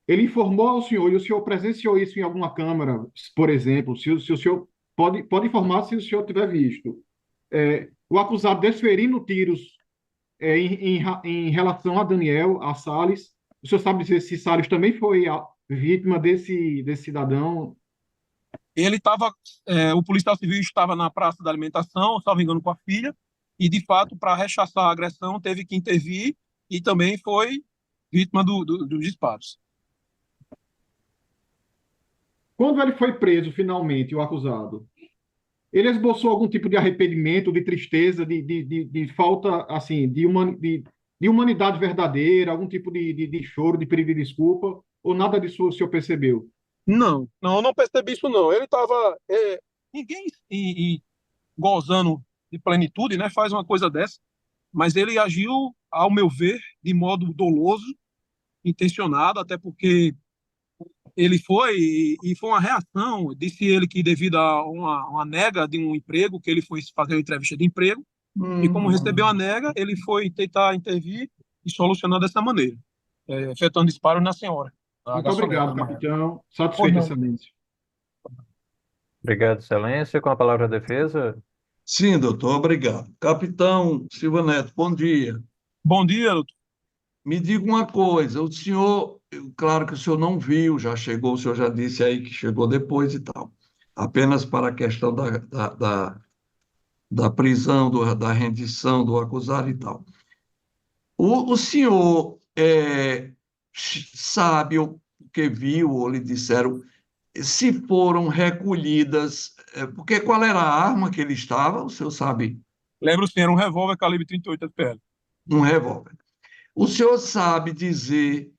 Speaker 3: ele informou ao senhor e o senhor presenciou isso em alguma câmara, por exemplo, se o senhor pode informar se o senhor tiver visto. O acusado desferindo tiros em relação a Daniel, a Salles. O senhor sabe dizer se Salles também foi a vítima desse cidadão?
Speaker 7: Ele estava, o policial civil estava na praça da alimentação, salvo engano, com a filha, e de fato, para rechaçar a agressão, teve que intervir e também foi vítima dos disparos.
Speaker 3: Quando ele foi preso, finalmente, o acusado, ele esboçou algum tipo de arrependimento, de tristeza, de falta, assim, de humanidade verdadeira, algum tipo de choro, de pedido de desculpa, ou nada disso o senhor percebeu?
Speaker 7: Eu não percebi isso não. Ele estava, ninguém gozando de plenitude, né, faz uma coisa dessa, mas ele agiu, ao meu ver, de modo doloso, intencionado, até porque ele foi, e foi uma reação, disse ele que devido a uma nega de um emprego, que ele foi fazer uma entrevista de emprego, e como recebeu a nega, ele foi tentar intervir e solucionar dessa maneira, efetuando disparos na senhora.
Speaker 3: Muito obrigado, capitão.
Speaker 7: Pois
Speaker 3: Satisfeito,
Speaker 7: não.
Speaker 3: excelência.
Speaker 1: Obrigado, Excelência. Com a palavra a defesa.
Speaker 5: Sim, doutor, obrigado. Capitão Silva Neto, bom dia.
Speaker 7: Bom dia, doutor.
Speaker 5: Me diga uma coisa, o senhor, claro que o senhor não viu, já chegou, o senhor já disse aí que chegou depois e tal, apenas para a questão da prisão, da rendição do acusado e tal. O senhor sabe, ou que viu, ou lhe disseram, se foram recolhidas, porque qual era a arma que ele estava, o senhor sabe?
Speaker 7: Lembro sim, era um revólver calibre 38 FPL.
Speaker 5: Um revólver. O senhor sabe dizer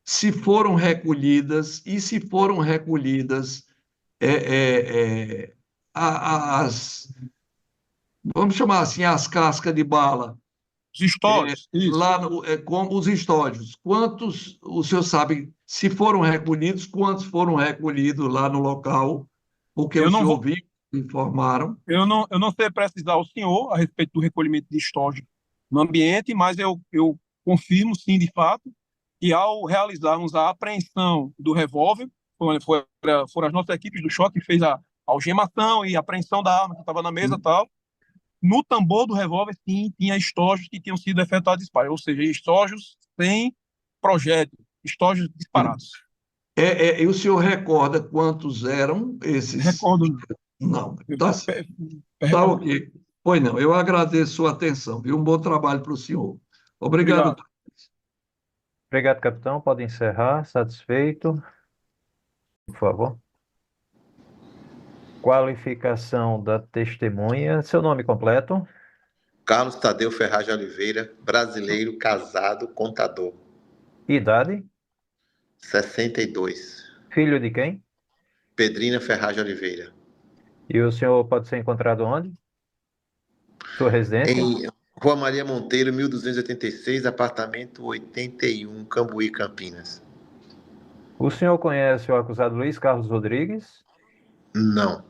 Speaker 5: se foram recolhidas e se foram recolhidas as, vamos chamar assim, as cascas de bala,
Speaker 7: Os estoques, isso.
Speaker 5: lá com os estojos. Quantos, o senhor sabe, se foram recolhidos, quantos foram recolhidos lá no local? Porque o senhor viu, informaram.
Speaker 7: Eu não sei precisar ao senhor a respeito do recolhimento de estojo no ambiente, mas eu confirmo, sim, de fato, que ao realizarmos a apreensão do revólver, foram as nossas equipes do choque que fez a algemação e a apreensão da arma que estava na mesa e tal, no tambor do revólver, sim, tinha estojos que tinham sido efetuados disparos, ou seja, estojos sem projétil, estojos disparados.
Speaker 5: E o senhor recorda quantos eram esses?
Speaker 7: Recordo.
Speaker 5: Não, tá ok. Pois não, eu agradeço sua atenção, viu? Um bom trabalho para o senhor. Obrigado.
Speaker 1: Obrigado, capitão. Pode encerrar. Satisfeito. Por favor. Qualificação da testemunha. Seu nome completo?
Speaker 8: Carlos Tadeu Ferraz de Oliveira, brasileiro, casado, contador.
Speaker 1: Idade?
Speaker 8: 62.
Speaker 1: Filho de quem?
Speaker 8: Pedrina Ferraz de Oliveira.
Speaker 1: E o senhor pode ser encontrado onde? Sua residência?
Speaker 8: Em Rua Maria Monteiro, 1286, apartamento 81, Cambuí, Campinas.
Speaker 1: O senhor conhece o acusado Luiz Carlos Rodrigues?
Speaker 8: Não.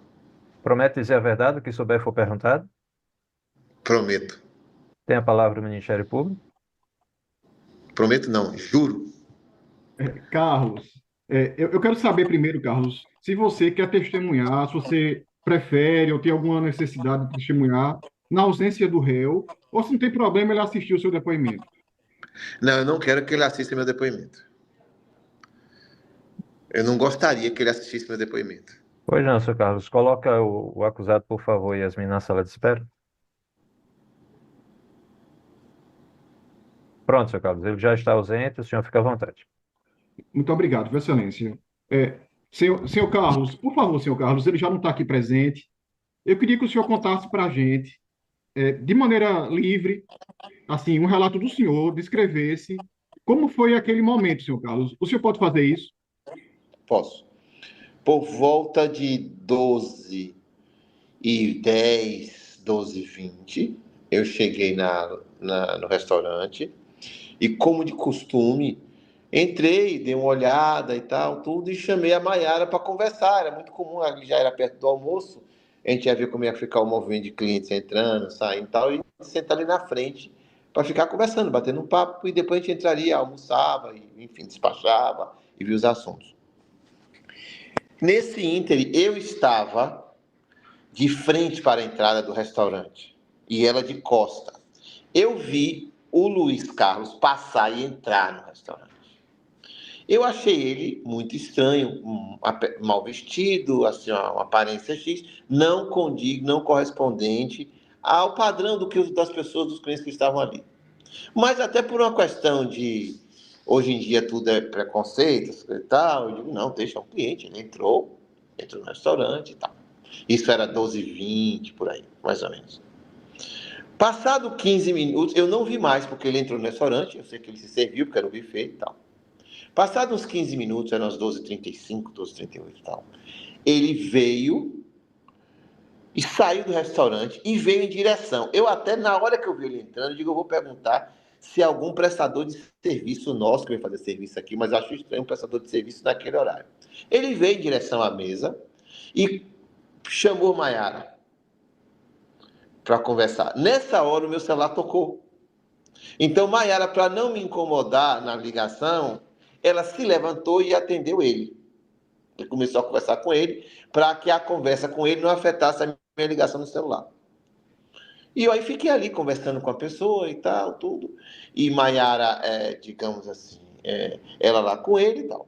Speaker 1: Promete dizer a verdade, o que souber for perguntado?
Speaker 8: Prometo.
Speaker 1: Tem a palavra o Ministério Público?
Speaker 8: Prometo não, juro.
Speaker 3: Carlos, eu quero saber primeiro, Carlos, se você quer testemunhar, se você prefere ou tem alguma necessidade de testemunhar na ausência do réu, ou se não tem problema ele assistir o seu depoimento.
Speaker 8: Não, eu não quero que ele assista meu depoimento. Eu não gostaria que ele assistisse meu depoimento.
Speaker 1: Pois não, seu Carlos. Coloca o acusado, por favor, Yasmin, na sala de espera. Pronto, seu Carlos. Ele já está ausente, o senhor fica à vontade.
Speaker 3: Muito obrigado, Vossa Excelência. Senhor Carlos, por favor, senhor Carlos, ele já não está aqui presente. Eu queria que o senhor contasse para a gente, de maneira livre, assim, um relato do senhor, descrevesse como foi aquele momento, senhor Carlos. O senhor pode fazer isso?
Speaker 8: Posso. Por volta de 12h10, 12h20, eu cheguei no restaurante e, como de costume, entrei, dei uma olhada e tal, tudo, e chamei a Maiara para conversar. Era muito comum, ali já era perto do almoço, a gente ia ver como ia ficar o movimento de clientes entrando, saindo e tal, e sentar ali na frente para ficar conversando, batendo um papo, e depois a gente entraria, almoçava, e, enfim, despachava e via os assuntos. Nesse ínterim, eu estava de frente para a entrada do restaurante e ela de costa. Eu vi o Luiz Carlos passar e entrar no restaurante. Eu achei ele muito estranho, mal vestido, assim, uma aparência X, não condiz, não correspondente ao padrão das pessoas, dos clientes que estavam ali. Mas até por uma questão de, hoje em dia tudo é preconceito e tal, eu digo, não, deixa um cliente, ele entrou no restaurante e tal. Isso era 12h20, por aí, mais ou menos. Passado 15 minutos, eu não vi mais, porque ele entrou no restaurante, eu sei que ele se serviu, porque era o buffet e tal. Passados uns 15 minutos, eram as 12h35, 12h38 e tal, ele veio e saiu do restaurante e veio em direção. Eu até, na hora que eu vi ele entrando, eu digo, eu vou perguntar se algum prestador de serviço nosso, que vai fazer serviço aqui, mas acho estranho um prestador de serviço naquele horário. Ele veio em direção à mesa e chamou Maiara para conversar. Nessa hora, o meu celular tocou. Então, Maiara, para não me incomodar na ligação, ela se levantou e atendeu ele. E começou a conversar com ele, para que a conversa com ele não afetasse a minha ligação no celular. E eu aí fiquei ali conversando com a pessoa e tal, tudo. E Maiara, digamos assim, ela lá com ele e tal.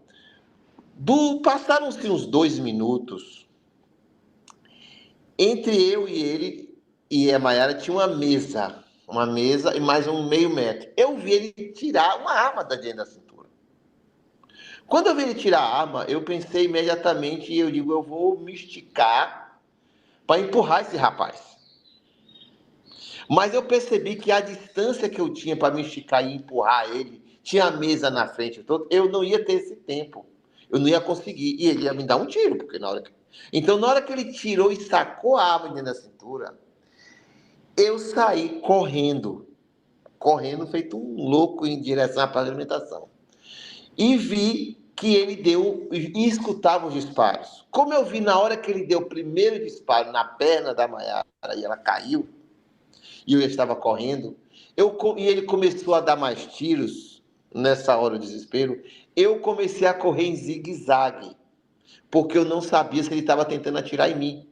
Speaker 8: Passaram-se uns 2 minutos. Entre eu e ele e a Maiara tinha uma mesa e mais um meio metro. Eu vi ele tirar uma arma da dentro da cintura. Quando eu vi ele tirar a arma, eu pensei imediatamente e eu digo, eu vou me esticar para empurrar esse rapaz. Mas eu percebi que a distância que eu tinha para me esticar e empurrar ele, tinha a mesa na frente, eu não ia ter esse tempo. Eu não ia conseguir. E ele ia me dar um tiro, porque Então, na hora que ele tirou e sacou a arma dentro da cintura, eu saí correndo feito um louco em direção à praça de alimentação. E vi que ele e escutava os disparos. Como eu vi na hora que ele deu o primeiro disparo na perna da Maiara e ela caiu, e eu estava correndo, e ele começou a dar mais tiros, nessa hora do desespero, eu comecei a correr em zigue-zague, porque eu não sabia se ele estava tentando atirar em mim.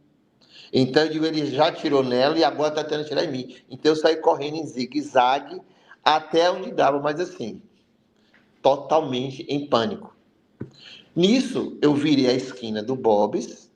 Speaker 8: Então, eu digo, ele já atirou nela e agora está tentando atirar em mim. Então, eu saí correndo em zigue-zague até onde dava, mas assim, totalmente em pânico. Nisso, eu virei a esquina do Bob's,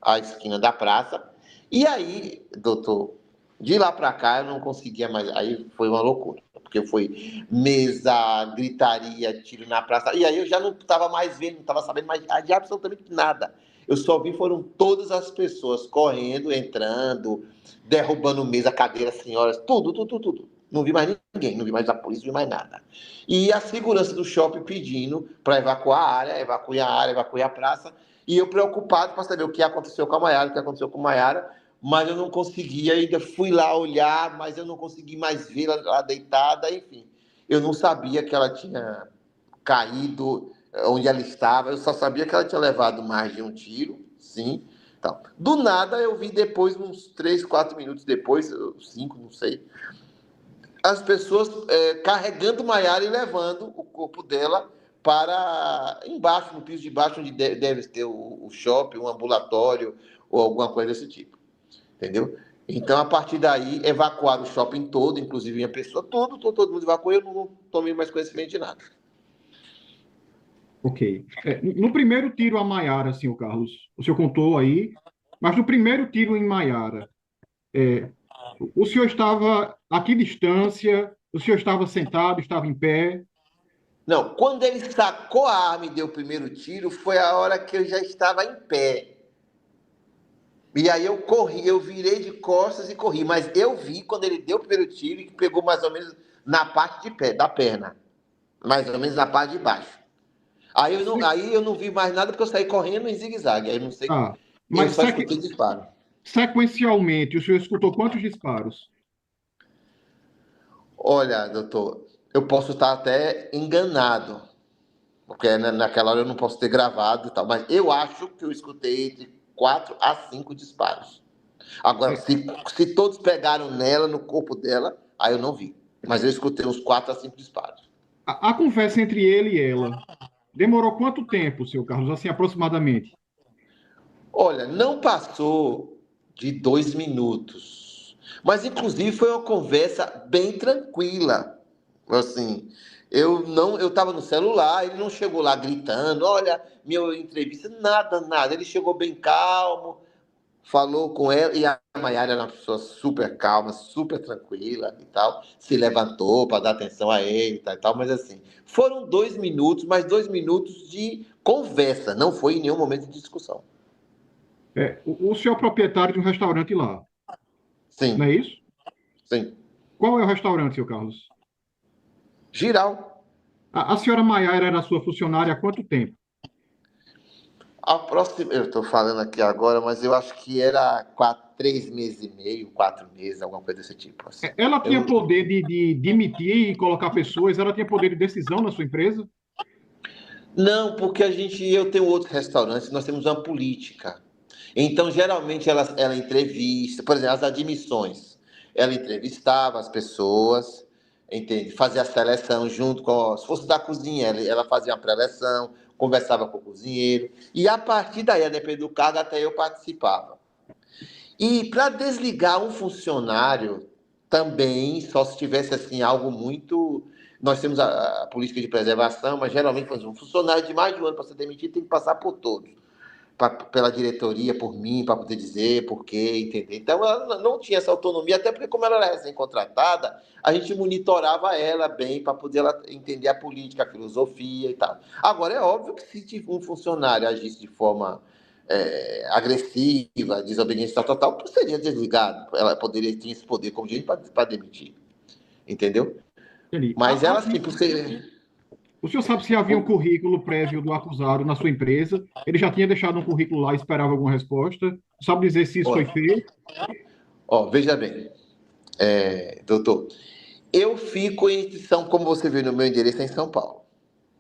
Speaker 8: a esquina da praça, e aí, doutor, de lá para cá eu não conseguia mais, aí foi uma loucura, porque foi mesa, gritaria, tiro na praça, e aí eu já não estava mais vendo, não estava sabendo mais de absolutamente nada. Eu só vi, foram todas as pessoas correndo, entrando, derrubando mesa, cadeira, senhoras, tudo. Não vi mais ninguém, não vi mais a polícia, não vi mais nada. E a segurança do shopping pedindo para evacuar a área, evacuar a praça, e eu preocupado para saber o que aconteceu com a Maiara, mas eu não conseguia, ainda fui lá olhar, mas eu não consegui mais vê-la lá deitada, enfim. Eu não sabia que ela tinha caído onde ela estava, eu só sabia que ela tinha levado mais de um tiro, sim. Então, do nada, eu vi depois, uns 3, 4 minutos depois, 5, não sei, as pessoas carregando Maiara e levando o corpo dela para embaixo, no piso de baixo, onde deve ter o shopping, um ambulatório ou alguma coisa desse tipo. Entendeu? Então, a partir daí, evacuaram o shopping todo, inclusive minha pessoa, todo mundo evacuou, eu não tomei mais conhecimento de nada.
Speaker 3: Ok. No primeiro tiro a Maiara, senhor Carlos, o senhor contou aí, mas no primeiro tiro em Maiara, o senhor estava a que distância? O senhor estava sentado, estava em pé?
Speaker 8: Não, quando ele sacou a arma e deu o primeiro tiro, foi a hora que eu já estava em pé. E aí eu corri, eu virei de costas e corri, mas eu vi quando ele deu o primeiro tiro e que pegou mais ou menos na parte de pé, da perna, mais ou menos na parte de baixo. Aí eu não vi mais nada porque eu saí correndo em zigue-zague, aí eu não sei,
Speaker 3: Ah,
Speaker 8: eu
Speaker 3: mas
Speaker 8: só escutei disparo.
Speaker 3: sequencialmente, o senhor escutou quantos disparos?
Speaker 8: Olha, doutor, eu posso estar até enganado, porque naquela hora eu não posso ter gravado e tal, mas eu acho que eu escutei entre 4 a 5 disparos. Agora,
Speaker 3: É,
Speaker 8: se todos pegaram nela, no corpo dela, aí eu não vi. Mas eu escutei uns 4 a 5 disparos.
Speaker 3: a conversa entre ele e ela demorou quanto tempo, senhor Carlos, assim, aproximadamente?
Speaker 8: Olha, não passou de 2 minutos. Mas, inclusive, foi uma conversa bem tranquila. Assim, eu estava no celular, ele não chegou lá gritando, olha, minha entrevista, nada. Ele chegou bem calmo, falou com ela, e a Maiara era uma pessoa super calma, super tranquila e tal, se levantou para dar atenção a ele e tal, mas assim, foram 2 minutos, mas 2 minutos de conversa, não foi em nenhum momento de discussão.
Speaker 3: O senhor é proprietário de um restaurante lá, não é
Speaker 8: Sim,
Speaker 3: isso?
Speaker 8: sim.
Speaker 3: Qual é o restaurante, senhor Carlos?
Speaker 8: Giral,
Speaker 3: A senhora Maiara era sua funcionária há quanto tempo?
Speaker 8: a próxima, eu estou falando aqui agora, mas eu acho que era 3 meses e meio, 4 meses, alguma coisa desse tipo. Assim.
Speaker 3: Ela tinha
Speaker 8: Eu,
Speaker 3: poder de demitir e colocar pessoas? Ela tinha poder de decisão na sua empresa?
Speaker 8: não, porque eu tenho outros restaurantes, nós temos uma política. Então, geralmente, ela entrevista, por exemplo, as admissões. Ela entrevistava as pessoas, entende? Fazia a seleção junto com, se fosse da cozinha, ela fazia uma pré-seleção, conversava com o cozinheiro, e a partir daí, a depender do cargo, até eu participava. E para desligar um funcionário, também, só se tivesse assim algo muito. Nós temos a política de preservação, mas geralmente, por exemplo, um funcionário de mais de um ano para ser demitido tem que passar por todos, pela diretoria, por mim, para poder dizer por quê, entender. Então, ela não tinha essa autonomia, até porque, como ela era recém-contratada, a gente monitorava ela bem para poder ela entender a política, a filosofia e tal. Agora, é óbvio que se um funcionário agisse de forma agressiva, desobediência total, seria desligado. Ela tinha esse poder como gente para demitir. Entendeu?
Speaker 3: Entendi.
Speaker 8: Mas ela, assim, por ser.
Speaker 3: O senhor sabe se havia um currículo prévio do acusado na sua empresa? Ele já tinha deixado um currículo lá e esperava alguma resposta? Sabe dizer se isso foi feito?
Speaker 8: Veja bem, doutor, eu fico como você vê no meu endereço, é em São Paulo.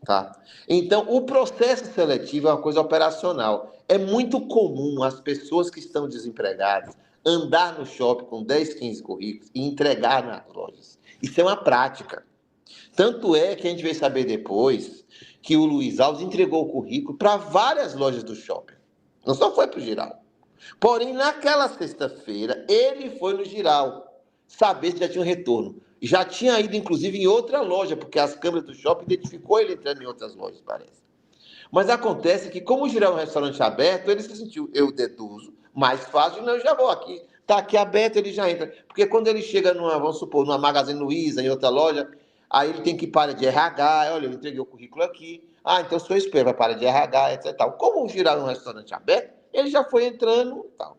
Speaker 8: Tá? Então, o processo seletivo é uma coisa operacional. É muito comum as pessoas que estão desempregadas andar no shopping com 10, 15 currículos e entregar nas lojas. Isso é uma prática. Tanto é que a gente veio saber depois que o Luiz Alves entregou o currículo para várias lojas do shopping. Não só foi para o Giral. Porém, naquela sexta-feira, ele foi no Giral saber se já tinha um retorno. Já tinha ido, inclusive, em outra loja, porque as câmeras do shopping identificou ele entrando em outras lojas, parece. Mas acontece que, como o Giral é um restaurante aberto, ele se sentiu, eu deduzo, mais fácil, não, eu já vou aqui. Está aqui aberto, ele já entra. Porque quando ele chega vamos supor, numa Magazine Luiza, em outra loja, aí ele tem que ir para de RH, olha, eu entreguei o currículo aqui. Então o senhor espera, vai para de RH, etc. Tal. Como o Giral é um restaurante aberto, ele já foi entrando e tal.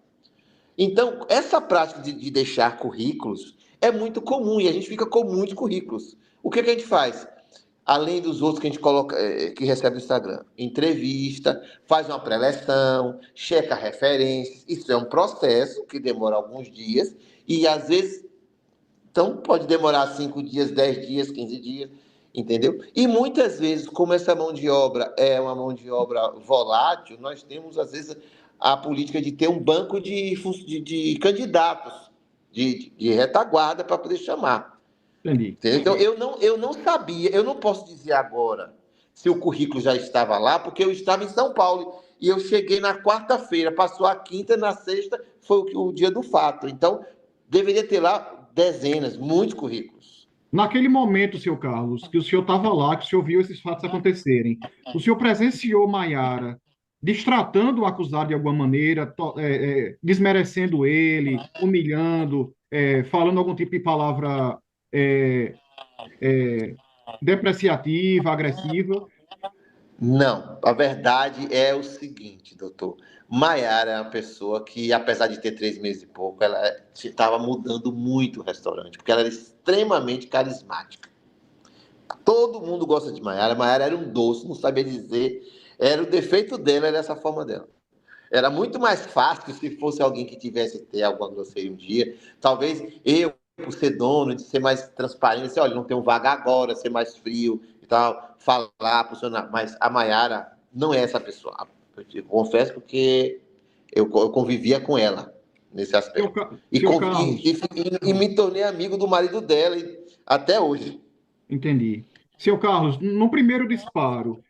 Speaker 8: Então, essa prática de deixar currículos é muito comum e a gente fica com muitos currículos. O que a gente faz? Além dos outros que a gente coloca, que recebe no Instagram, entrevista, faz uma pré-seleção, checa referências. Isso é um processo que demora alguns dias e às vezes, então pode demorar 5 dias, 10 dias, 15 dias, entendeu? E muitas vezes, como essa mão de obra é uma mão de obra volátil, nós temos às vezes a política de ter um banco de candidatos de retaguarda para poder chamar.
Speaker 3: Entendi.
Speaker 8: Então, eu não sabia, eu não posso dizer agora se o currículo já estava lá, porque eu estava em São Paulo e eu cheguei na quarta-feira, passou a quinta, na sexta foi o dia do fato. Então, deveria ter lá dezenas, muitos currículos.
Speaker 3: Naquele momento, senhor Carlos, que o senhor estava lá, que o senhor viu esses fatos acontecerem, o senhor presenciou Maiara destratando o acusado de alguma maneira, desmerecendo ele, humilhando, falando algum tipo de palavra é, depreciativa, agressiva?
Speaker 8: Não, a verdade é o seguinte, doutor. Maiara é uma pessoa que, apesar de ter 3 meses e pouco, ela estava mudando muito o restaurante, porque ela era extremamente carismática. Todo mundo gosta de Maiara. Maiara era um doce, não sabia dizer. Era o defeito dela, era essa forma dela. Era muito mais fácil se fosse alguém que tivesse ter alguma grosseria um dia. Talvez eu, por ser dono, de ser mais transparente, dizer, olha, não tem um vaga agora, ser mais frio e tal, falar, funcionar. Mas a Maiara não é essa pessoa. Eu te confesso porque eu convivia com ela nesse aspecto.
Speaker 3: Senhor Carlos,
Speaker 8: E me tornei amigo do marido dela até hoje.
Speaker 3: entendi. Senhor Carlos, no primeiro disparo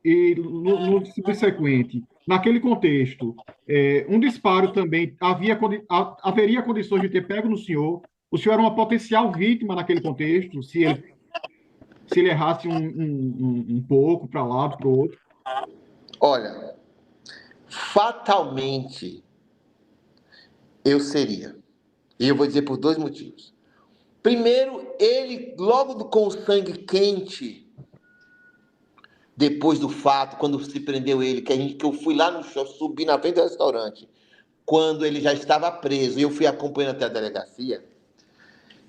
Speaker 3: e no subsequente, naquele contexto, um disparo também haveria condições de ter pego no senhor. O senhor era uma potencial vítima naquele contexto, se ele errasse um pouco para lá, para o outro.
Speaker 8: Olha, fatalmente eu seria. E eu vou dizer por 2 motivos. Primeiro, ele, logo com o sangue quente, depois do fato, quando se prendeu ele, que eu fui lá no show, subi na frente do restaurante, quando ele já estava preso, e eu fui acompanhando até a delegacia,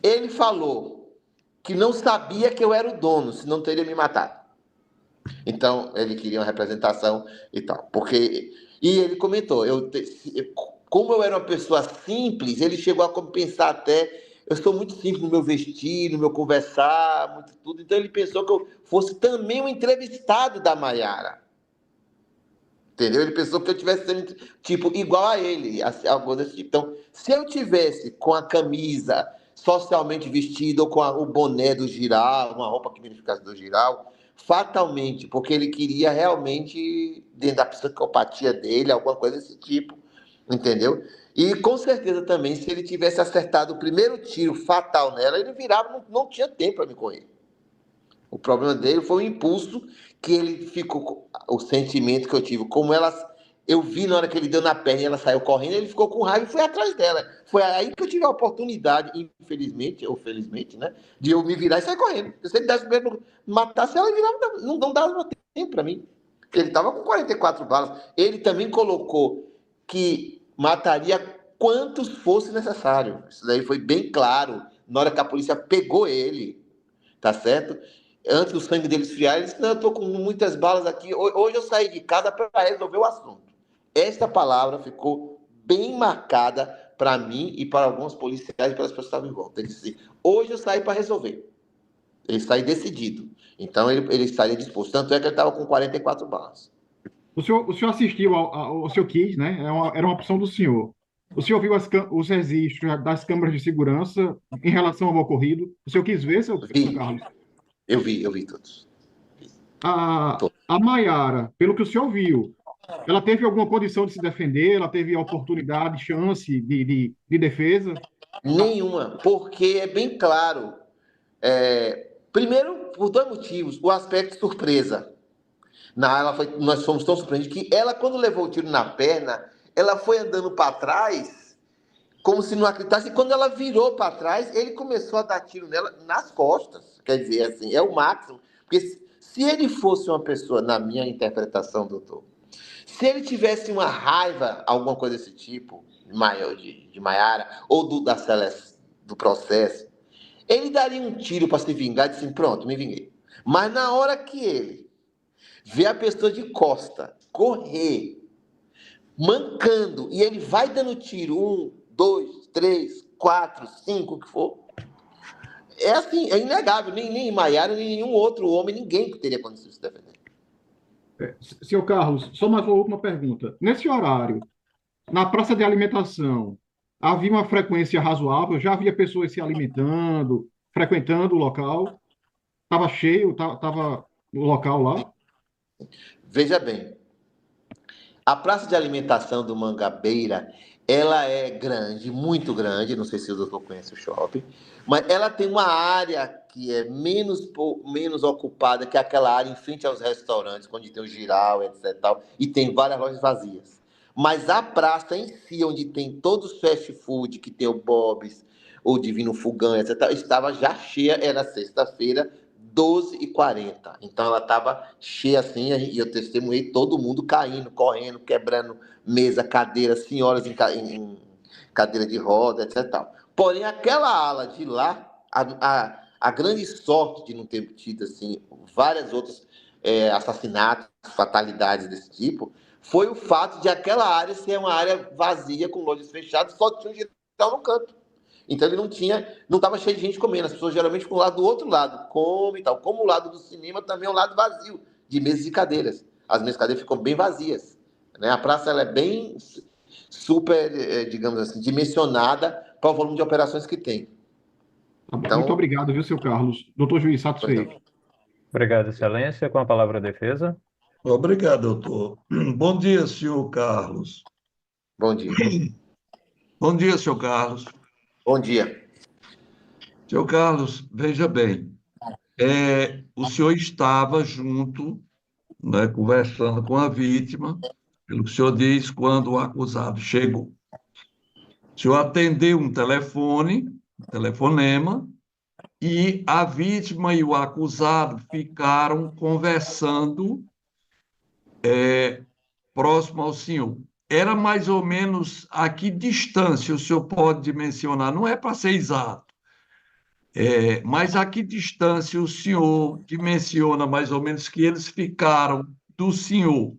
Speaker 8: ele falou que não sabia que eu era o dono, senão teria me matado. Então, ele queria uma representação e tal. E ele comentou, como eu era uma pessoa simples, ele chegou a pensar até, eu sou muito simples no meu vestir, no meu conversar, muito tudo. Então, ele pensou que eu fosse também um entrevistado da Maiara. Entendeu? Ele pensou que eu tivesse sendo, tipo, igual a ele, algo desse tipo. Então, se eu tivesse com a camisa socialmente vestido ou com o boné do Giral, uma roupa que verificasse do Giral, fatalmente, porque ele queria realmente, dentro da psicopatia dele, alguma coisa desse tipo, entendeu? E com certeza também, se ele tivesse acertado o primeiro tiro fatal nela, ele virava, não tinha tempo para me correr. O problema dele foi o impulso que ele ficou, o sentimento que eu tive, eu vi na hora que ele deu na perna e ela saiu correndo, ele ficou com raiva e foi atrás dela. Foi aí que eu tive a oportunidade, infelizmente, ou felizmente, né, de eu me virar e sair correndo. Se ele desse mesmo, matasse ela, não dava tempo para mim. Ele estava com 44 balas. Ele também colocou que mataria quantos fosse necessário. Isso daí foi bem claro na hora que a polícia pegou ele, tá certo? Antes do sangue dele esfriar, ele disse, não, eu estou com muitas balas aqui, hoje eu saí de casa para resolver o assunto. Esta palavra ficou bem marcada para mim e para alguns policiais e para as pessoas que estavam em volta. Ele disse, hoje eu saí para resolver. Ele saiu decidido. Então, ele estaria disposto. Tanto é que ele estava com 44 balas.
Speaker 3: O senhor assistiu ao senhor quis, né? Era uma opção do senhor. O senhor viu os registros das câmeras de segurança em relação ao ocorrido? O senhor quis ver, seu Carlos?
Speaker 8: Eu vi todos.
Speaker 3: A Maiara, pelo que o senhor viu, ela teve alguma condição de se defender? Ela teve oportunidade, chance de defesa?
Speaker 8: Nenhuma, porque é bem claro. Primeiro, por 2 motivos. O aspecto surpresa. Nós fomos tão surpreendidos que ela, quando levou o tiro na perna, ela foi andando para trás, como se não acreditasse. E quando ela virou para trás, ele começou a dar tiro nela nas costas. Quer dizer, assim, é o máximo. Porque se ele fosse uma pessoa, na minha interpretação, doutor, se ele tivesse uma raiva, alguma coisa desse tipo, maior de Maiara, ou da Celeste, do processo, ele daria um tiro para se vingar e disse, pronto, me vinguei. Mas na hora que ele vê a pessoa de costa correr, mancando, e ele vai dando tiro, 1, 2, 3, 4, 5, o que for, é assim, é inegável, nem Maiara, nem nenhum outro homem, ninguém teria condição de se defender.
Speaker 3: Senhor Carlos, só mais uma última pergunta. Nesse horário, na praça de alimentação, havia uma frequência razoável? Já havia pessoas se alimentando, frequentando o local? Estava cheio? Estava o local lá?
Speaker 8: Veja bem, a praça de alimentação do Mangabeira Ela é grande, muito grande, não sei se o doutor conhece o shopping, mas ela tem uma área que é menos ocupada que aquela área em frente aos restaurantes, onde tem o giral, etc. e tal, e tem várias lojas vazias. Mas a praça em si, onde tem todos os fast food, que tem o Bob's, o Divino Fogão, etc., estava já cheia, era sexta-feira, 12h40. Então ela estava cheia assim, e eu testemunhei todo mundo caindo, correndo, quebrando mesa, cadeira, senhoras em cadeira de roda, etc. e tal. Porém, aquela ala de lá, a grande sorte de não ter tido assim, várias outras assassinatos, fatalidades desse tipo, foi o fato de aquela área ser uma área vazia, com lojas fechadas, só tinha um geral no canto. Então ele não estava cheio de gente comendo. As pessoas geralmente ficam lá do outro lado, comem e tal. Como o lado do cinema também é um lado vazio, de mesas e cadeiras. As mesas e cadeiras ficam bem vazias, né? A praça ela é bem super, digamos assim, dimensionada para o volume de operações que tem.
Speaker 3: Tá bom.
Speaker 8: Então,
Speaker 3: Muito obrigado, viu, seu Carlos? Doutor Juiz, satisfeito.
Speaker 1: Obrigado, Excelência. Com a palavra a defesa.
Speaker 5: Obrigado, doutor. Bom dia, senhor Carlos.
Speaker 8: bom dia.
Speaker 5: Bom dia, senhor Carlos.
Speaker 8: Bom dia.
Speaker 5: Senhor Carlos, veja bem, o senhor estava junto, né, conversando com a vítima, pelo que o senhor diz, quando o acusado chegou. O senhor atendeu um telefonema, e a vítima e o acusado ficaram conversando próximo ao senhor. Era mais ou menos a que distância o senhor pode mencionar? Não é para ser exato, mas a que distância o senhor dimensiona mais ou menos que eles ficaram do senhor?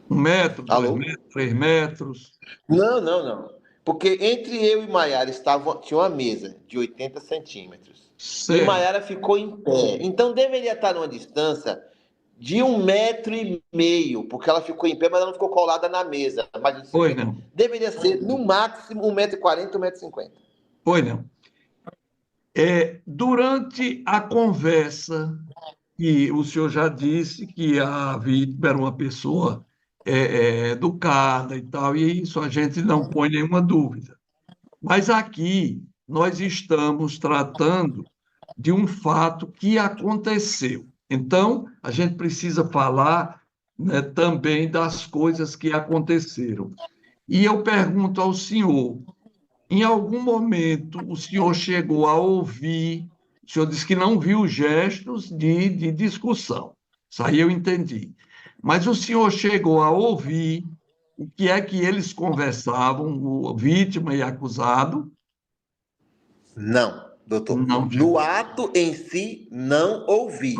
Speaker 5: 1 metro, 2 metros, 3 metros?
Speaker 8: Não. Porque entre eu e Maiara tinha uma mesa de 80 centímetros. E
Speaker 5: Certo.
Speaker 8: Maiara ficou em pé. Então deveria estar numa distância de 1,5 metro, porque ela ficou em pé, mas ela não ficou colada na mesa. Mas
Speaker 5: Pois não.
Speaker 8: deveria ser, no máximo, 1,40 m, 1,50 m.
Speaker 5: Pois não. Durante a conversa, e o senhor já disse que a vítima era uma pessoa educada e tal, e isso a gente não põe nenhuma dúvida. Mas aqui nós estamos tratando de um fato que aconteceu. Então, a gente precisa falar, né, também das coisas que aconteceram. E eu pergunto ao senhor, em algum momento o senhor chegou a ouvir, o senhor disse que não viu gestos de discussão, isso aí eu entendi. Mas o senhor chegou a ouvir o que é que eles conversavam, o vítima e acusado?
Speaker 8: Não, doutor.
Speaker 5: Não.
Speaker 8: No ato em si, não ouvi.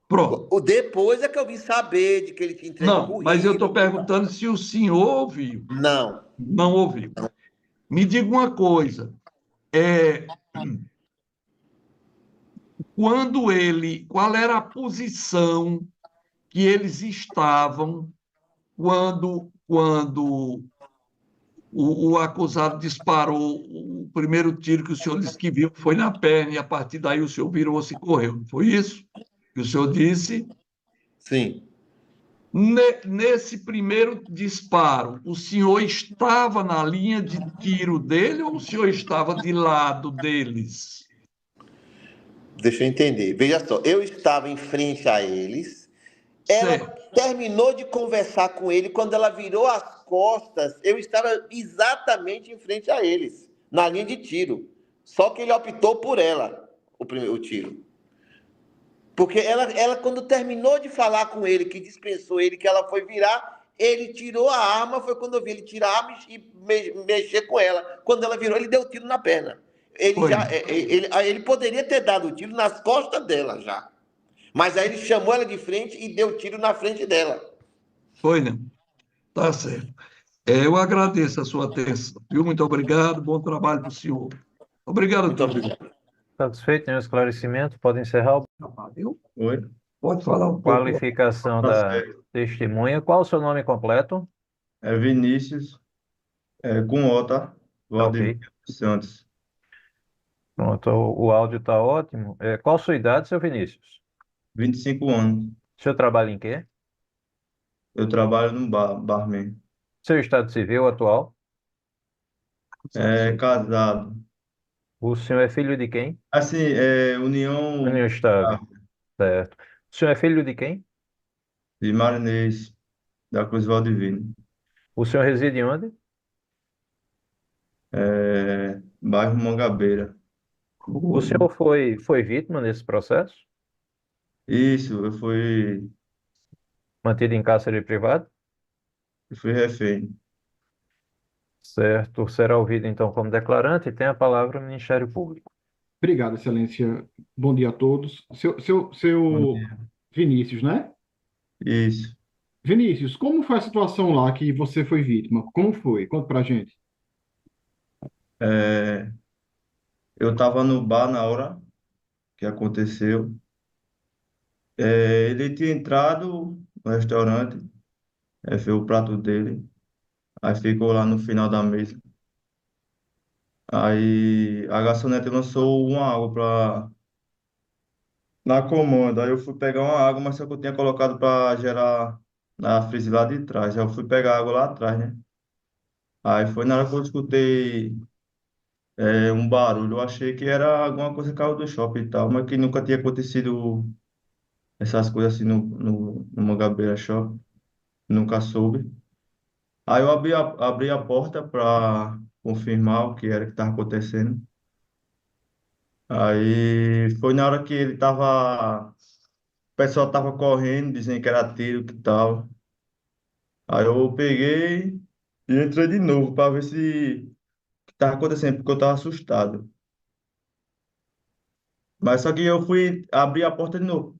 Speaker 5: Pronto.
Speaker 8: Depois é que eu vim saber de que ele tinha entregue o
Speaker 5: Não,
Speaker 8: currículo.
Speaker 5: mas eu estou perguntando se o senhor ouviu.
Speaker 8: Não.
Speaker 5: Não ouviu. Me diga uma coisa. Qual era a posição que eles estavam quando o acusado disparou o primeiro tiro que o senhor disse que viu, foi na perna, e a partir daí o senhor virou-se e correu? Não foi isso que o senhor disse?
Speaker 8: Sim.
Speaker 5: Nesse primeiro disparo, o senhor estava na linha de tiro dele ou o senhor estava de lado deles?
Speaker 8: Deixa eu entender. Veja só, eu estava em frente a eles. Ela terminou de conversar com ele. Quando ela virou as costas, eu estava exatamente em frente a eles, na linha de tiro. Só que ele optou por ela, o tiro. Porque ela, quando terminou de falar com ele, que dispensou ele, que ela foi virar, ele tirou a arma. Foi quando eu vi ele tirar a arma e mexer com ela. Quando ela virou, ele deu tiro na perna. Ele poderia ter dado o tiro nas costas dela já. Mas aí ele chamou ela de frente e deu tiro na frente dela.
Speaker 5: Foi, né? Tá certo. Eu agradeço a sua atenção, viu? Muito obrigado, bom trabalho para o senhor. Obrigado,
Speaker 8: Muito obrigado.
Speaker 1: Satisfeito? Nenhum esclarecimento? Pode encerrar.
Speaker 9: Oi.
Speaker 5: Pode falar um pouco.
Speaker 1: Qualificação da testemunha. Qual o seu nome completo?
Speaker 9: É Vinícius, com O, tá? Valdemir Santos.
Speaker 1: Pronto, o áudio está ótimo. Qual a sua idade, seu Vinícius?
Speaker 9: 25 anos.
Speaker 1: O senhor trabalha em quê?
Speaker 9: Eu trabalho no barman.
Speaker 1: Seu estado civil atual?
Speaker 9: Casado.
Speaker 1: O senhor é filho de quem?
Speaker 9: Assim, união
Speaker 1: União estável. Certo. O senhor é filho de quem?
Speaker 9: de Marinês, da Cruz Valdivino.
Speaker 1: O senhor reside onde?
Speaker 9: Bairro Mangabeira.
Speaker 1: O senhor foi vítima nesse processo?
Speaker 9: Isso,
Speaker 1: Mantido em cárcere privado?
Speaker 9: eu fui refém.
Speaker 1: Certo. Será ouvido então como declarante e tem a palavra o Ministério Público.
Speaker 3: Obrigado, Excelência. Bom dia a todos.
Speaker 9: Bom
Speaker 3: Seu
Speaker 9: dia.
Speaker 3: Vinícius, né?
Speaker 9: Isso.
Speaker 3: Vinícius, como foi a situação lá que você foi vítima? Como foi? Conta pra gente.
Speaker 9: É, eu estava no bar na hora que aconteceu. Ele tinha entrado no restaurante, fez o prato dele, aí ficou lá no final da mesa. Aí a garçonete lançou uma água na comanda. Aí eu fui pegar uma água, mas só que eu tinha colocado para gerar na freezer lá de trás. Aí eu fui pegar a água lá atrás, né? Aí foi na hora que eu escutei um barulho. Eu achei que era alguma coisa que caiu do shopping e tal, mas que nunca tinha acontecido essas coisas assim no Mangabeira Shopping. Nunca soube. Aí eu abri a porta para confirmar o que era que estava acontecendo. Aí foi na hora que ele tava. O pessoal tava correndo, dizendo que era tiro, que tal. Aí eu peguei e entrei de novo para ver se o que tava acontecendo, porque eu tava assustado. Mas só que eu fui abrir a porta de novo.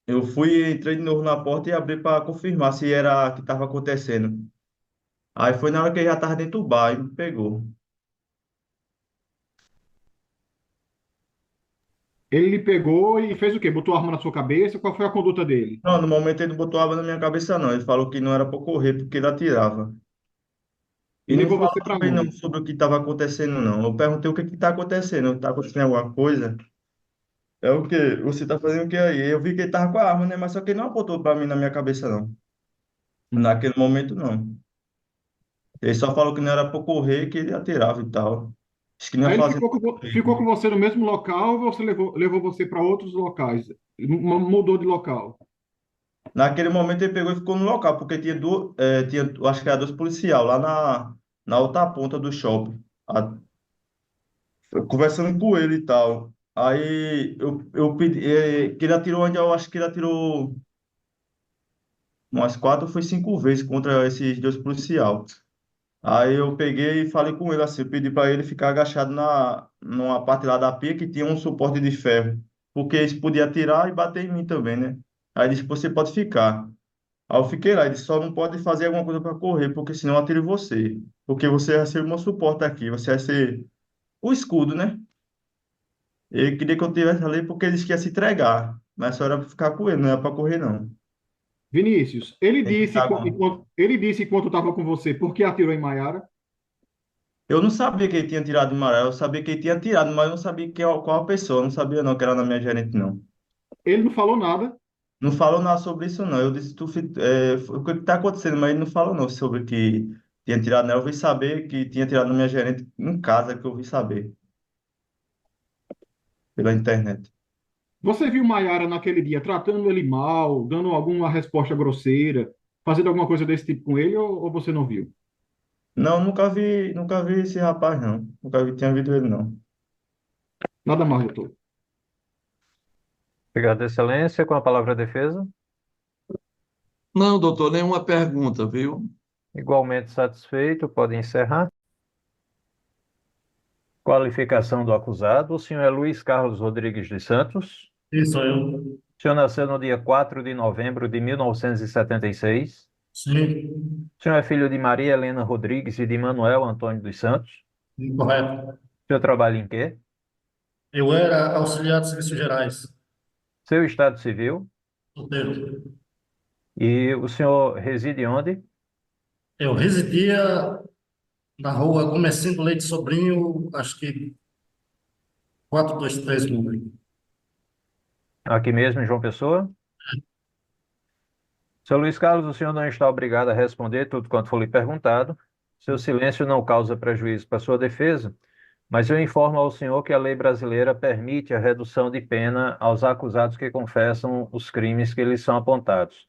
Speaker 9: Eu fui, entrei de novo na porta e abri para confirmar se era o que estava acontecendo. Aí foi na hora que ele já tava dentro do bar e me pegou.
Speaker 3: Ele lhe pegou e fez o quê? Botou a arma na sua cabeça? Qual foi a conduta dele?
Speaker 9: Não, no momento ele não botou água na minha cabeça, não. Ele falou que não era para correr porque ele atirava.
Speaker 3: E
Speaker 9: E não
Speaker 3: levou
Speaker 9: falou
Speaker 3: você para
Speaker 9: também não
Speaker 3: onde?
Speaker 9: sobre o que estava acontecendo, não. Eu perguntei o que está acontecendo. Está acontecendo alguma coisa? É o quê? Você está fazendo o quê aí? Eu vi que ele estava com a arma, né? Mas só que ele não apontou para mim na minha cabeça, não. Naquele momento, não. Ele só falou que não era para correr, que ele atirava e tal. Acho que não ia
Speaker 3: Aí ele
Speaker 9: fazer.
Speaker 3: ficou com você no mesmo local ou você levou você para outros locais? Mudou de local?
Speaker 9: Naquele momento ele pegou e ficou no local, porque eu acho que era dois policiais lá na outra ponta do shopping, conversando com ele e tal. Aí eu pedi, que ele atirou onde eu acho que ele atirou umas 4 ou 5 vezes contra esses dois policiais. Aí eu peguei e falei com ele assim, eu pedi para ele ficar agachado numa parte lá da pia que tinha um suporte de ferro, porque eles podiam atirar e bater em mim também, né? Aí ele disse, você pode ficar. Aí eu fiquei lá, ele disse, só não pode fazer alguma coisa para correr, porque senão eu atiro em você. Porque você vai ser o meu suporte aqui, você vai ser o escudo, né? Ele queria que eu tivesse ali porque ele disse que ia se entregar, mas só era para ficar com ele, não era para correr, não.
Speaker 3: Vinícius,
Speaker 9: Tem que ficar com...
Speaker 3: ele disse enquanto estava com você por que atirou em Maiara?
Speaker 9: Eu não sabia que ele tinha tirado de Maré, eu sabia que ele tinha tirado, mas eu não sabia qual a pessoa, eu não sabia não que era na minha gerente, não.
Speaker 3: Ele não falou nada.
Speaker 9: Não falou nada sobre isso, não. Eu disse, o que está acontecendo, mas ele não falou não sobre que tinha tirado nela. Eu vi saber que tinha tirado na minha gerente em casa, que eu vi saber, pela internet.
Speaker 3: Você viu Maiara naquele dia tratando ele mal, dando alguma resposta grosseira, fazendo alguma coisa desse tipo com ele ou você não viu?
Speaker 9: Não, nunca vi esse rapaz, não. Nunca vi, tinha visto ele, não.
Speaker 3: Nada mais, doutor.
Speaker 1: Obrigado, Excelência. Com a palavra a defesa.
Speaker 5: Não, doutor, nenhuma pergunta, viu?
Speaker 1: Igualmente satisfeito, pode encerrar. Qualificação do acusado. O senhor é Luiz Carlos Rodrigues dos Santos.
Speaker 10: Isso, sou eu.
Speaker 1: O senhor nasceu no dia 4 de novembro de 1976.
Speaker 10: Sim,
Speaker 1: O senhor é filho de Maria Helena Rodrigues e de Manuel Antônio dos Santos.
Speaker 10: correto.
Speaker 1: O senhor trabalha em quê?
Speaker 10: Eu era auxiliar de serviços gerais,
Speaker 1: Seu estado civil.
Speaker 10: solteiro.
Speaker 1: E o senhor reside onde?
Speaker 10: Eu residia na rua Comercindo Leite Sobrinho, acho que 423 número.
Speaker 1: Aqui mesmo, em João Pessoa. Seu Luiz Carlos, o senhor não está obrigado a responder tudo quanto for lhe perguntado. Seu silêncio não causa prejuízo para sua defesa, mas eu informo ao senhor que a lei brasileira permite a redução de pena aos acusados que confessam os crimes que lhes são apontados.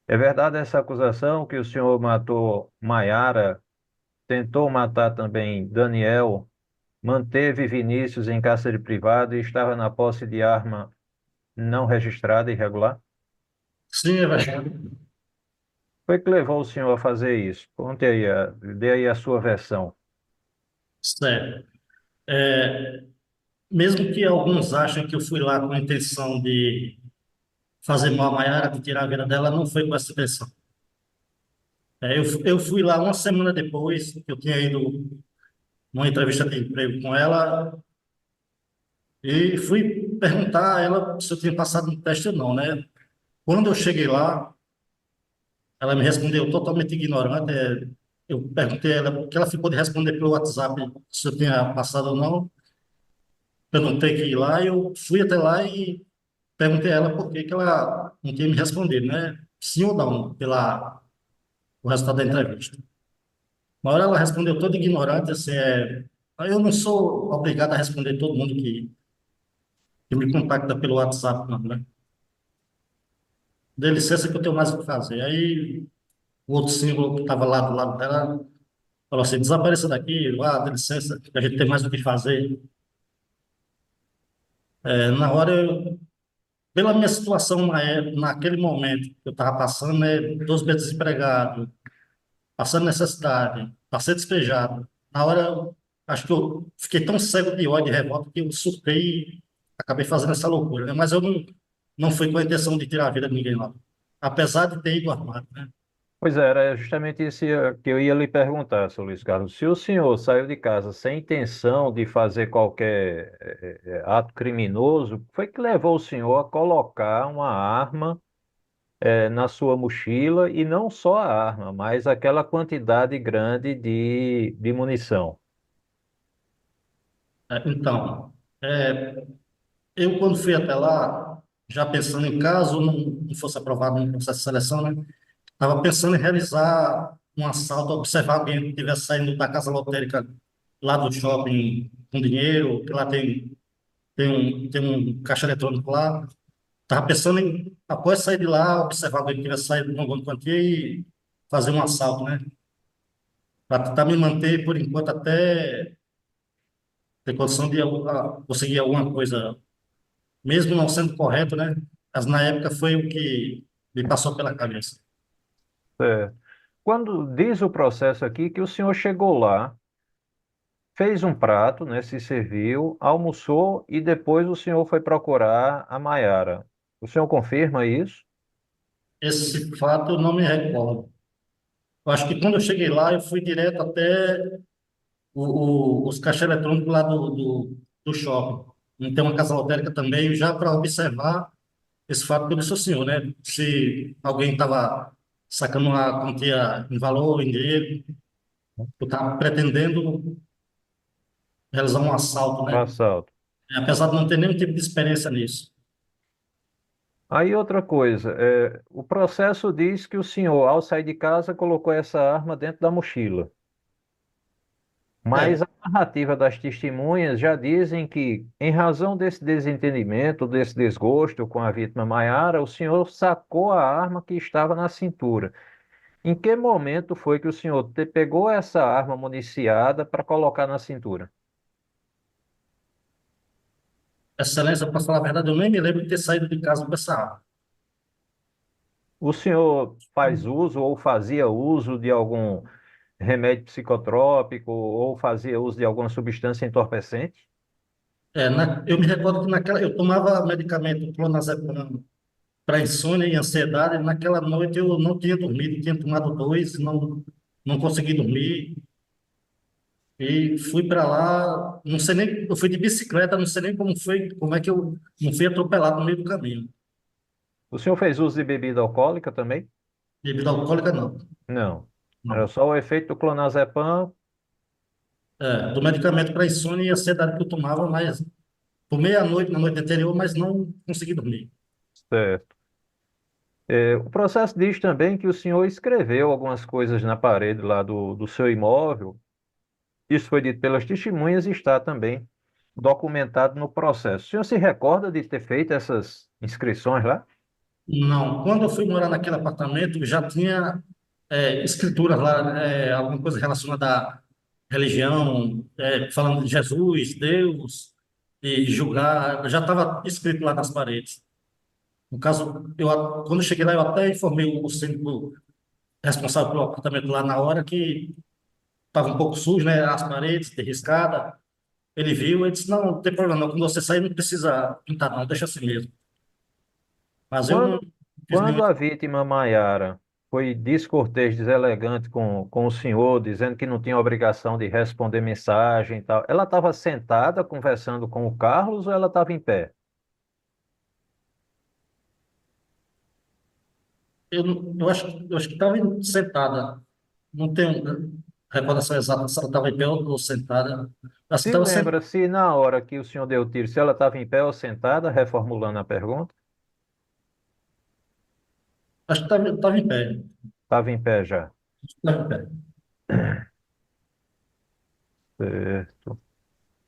Speaker 1: É verdade essa acusação que o senhor matou Maiara, tentou matar também Daniel, manteve Vinícius em cárcere privado e estava na posse de arma não registrada e irregular?
Speaker 10: Sim, é verdade.
Speaker 1: Foi que levou o senhor a fazer isso? Conte aí, dê aí a sua versão.
Speaker 10: Certo. É, mesmo que alguns achem que eu fui lá com a intenção de fazer mal a Maiara, de tirar a vida dela, não foi com essa intenção. Eu fui lá uma semana depois, que eu tinha ido numa entrevista de emprego com ela, e fui perguntar a ela se eu tinha passado no teste ou não, né? Quando eu cheguei lá, ela me respondeu totalmente ignorante. Eu perguntei a ela porque ela ficou de responder pelo WhatsApp se eu tinha passado ou não. Eu não ter que ir lá, eu fui até lá e perguntei a ela por que que ela não tinha me respondido, né? Sim ou não, o resultado da entrevista. Uma hora ela respondeu toda ignorante, assim, eu não sou obrigado a responder todo mundo que me contacta pelo WhatsApp, não, né? Dê licença que eu tenho mais o que fazer. Aí o outro símbolo que estava lá do lado dela falou assim, desapareça daqui, dê licença, que a gente tem mais o que fazer. Na hora, pela minha situação naquele momento que eu estava passando, né, 2 meses desempregado, passando necessidade, passei despejado. Na hora, acho que eu fiquei tão cego de ódio e revolta que eu surtei e acabei fazendo essa loucura, né? Mas eu não fui com a intenção de tirar a vida de ninguém lá. Apesar de ter ido armado, né?
Speaker 1: Pois é, era justamente isso que eu ia lhe perguntar, seu Luiz Carlos. Se o senhor saiu de casa sem intenção de fazer qualquer ato criminoso, foi que levou o senhor a colocar uma arma na sua mochila e não só a arma, mas aquela quantidade grande de munição?
Speaker 10: Então, é, eu quando fui até lá, já pensando em caso não fosse aprovado no processo de seleção, né? Estava pensando em realizar um assalto, observar alguém que estivesse saindo da casa lotérica lá do shopping com dinheiro, que lá tem um caixa eletrônico lá. Estava pensando em, após sair de lá, observar alguém que tivesse saído com alguma quantia e fazer um assalto, né? Para tentar me manter, por enquanto, até ter condição de conseguir alguma coisa, mesmo não sendo correto, né? Mas na época foi o que me passou pela cabeça.
Speaker 1: Certo. Quando diz o processo aqui que o senhor chegou lá, fez um prato, né, se serviu, almoçou e depois o senhor foi procurar a Maiara. O senhor confirma isso?
Speaker 10: Esse fato eu não me recordo. Eu acho que quando eu cheguei lá, eu fui direto até os caixas eletrônicos lá do shopping. Tem uma casa lotérica também, já para observar esse fato que eu disse ao senhor, né? Se alguém estava sacando uma quantia em valor, em dinheiro, eu estava pretendendo realizar um assalto,
Speaker 1: Um
Speaker 10: né?
Speaker 1: assalto.
Speaker 10: Apesar de não ter nenhum tipo de experiência nisso.
Speaker 1: Aí outra coisa, o processo diz que o senhor, ao sair de casa, colocou essa arma dentro da mochila. Mas
Speaker 10: É,
Speaker 1: a narrativa das testemunhas já dizem que, em razão desse desentendimento, desse desgosto com a vítima Maiara, o senhor sacou a arma que estava na cintura. Em que momento foi que o senhor pegou essa arma municiada para colocar na cintura?
Speaker 10: Excelência, para falar a verdade, eu nem me lembro de ter saído de casa com essa arma.
Speaker 1: O senhor faz uso ou fazia uso de algum remédio psicotrópico ou fazia uso de alguma substância entorpecente?
Speaker 10: Eu me recordo que eu tomava medicamento clonazepam para insônia e ansiedade. Naquela noite eu não tinha dormido, tinha tomado dois, não consegui dormir. E fui para lá, não sei nem, eu fui de bicicleta, não sei nem como foi, como é que eu não fui atropelado no meio do caminho.
Speaker 1: O senhor fez uso de bebida alcoólica também?
Speaker 10: Bebida alcoólica, não.
Speaker 1: Não. Era
Speaker 10: Não.
Speaker 1: só o efeito do clonazepam.
Speaker 10: Do medicamento para insônia e ansiedade que eu tomava, mas tomei à noite, na noite anterior, mas não consegui dormir.
Speaker 1: Certo. O processo diz também que o senhor escreveu algumas coisas na parede lá do seu imóvel. Isso foi dito pelas testemunhas e está também documentado no processo. O senhor se recorda de ter feito essas inscrições lá?
Speaker 10: Não, quando eu fui morar naquele apartamento, já tinha escrituras lá, alguma coisa relacionada à religião, falando de Jesus, Deus, e julgar, já estava escrito lá nas paredes. No caso, quando eu cheguei lá, eu até informei o síndico responsável pelo apartamento lá na hora que estava um pouco sujo, né, as paredes, de riscada. Ele viu e disse, não, não tem problema não, quando você sair não precisa pintar não, deixa assim mesmo. Mas eu não
Speaker 1: Quando,
Speaker 10: fiz
Speaker 1: quando
Speaker 10: nenhuma.
Speaker 1: a vítima Maiara foi descortês, deselegante com o senhor, dizendo que não tinha obrigação de responder mensagem e tal, ela estava sentada conversando com o Carlos ou ela estava em pé?
Speaker 10: Eu acho que estava sentada. Não tenho recordação exata se ela estava em pé ou sentada. Acho que
Speaker 1: Se
Speaker 10: estava sentada.
Speaker 1: lembra se na hora que o senhor deu o tiro, se ela estava em pé ou sentada, reformulando a pergunta?
Speaker 10: Acho que estava em pé.
Speaker 1: Estava em pé já.
Speaker 10: Estava em pé.
Speaker 1: Certo.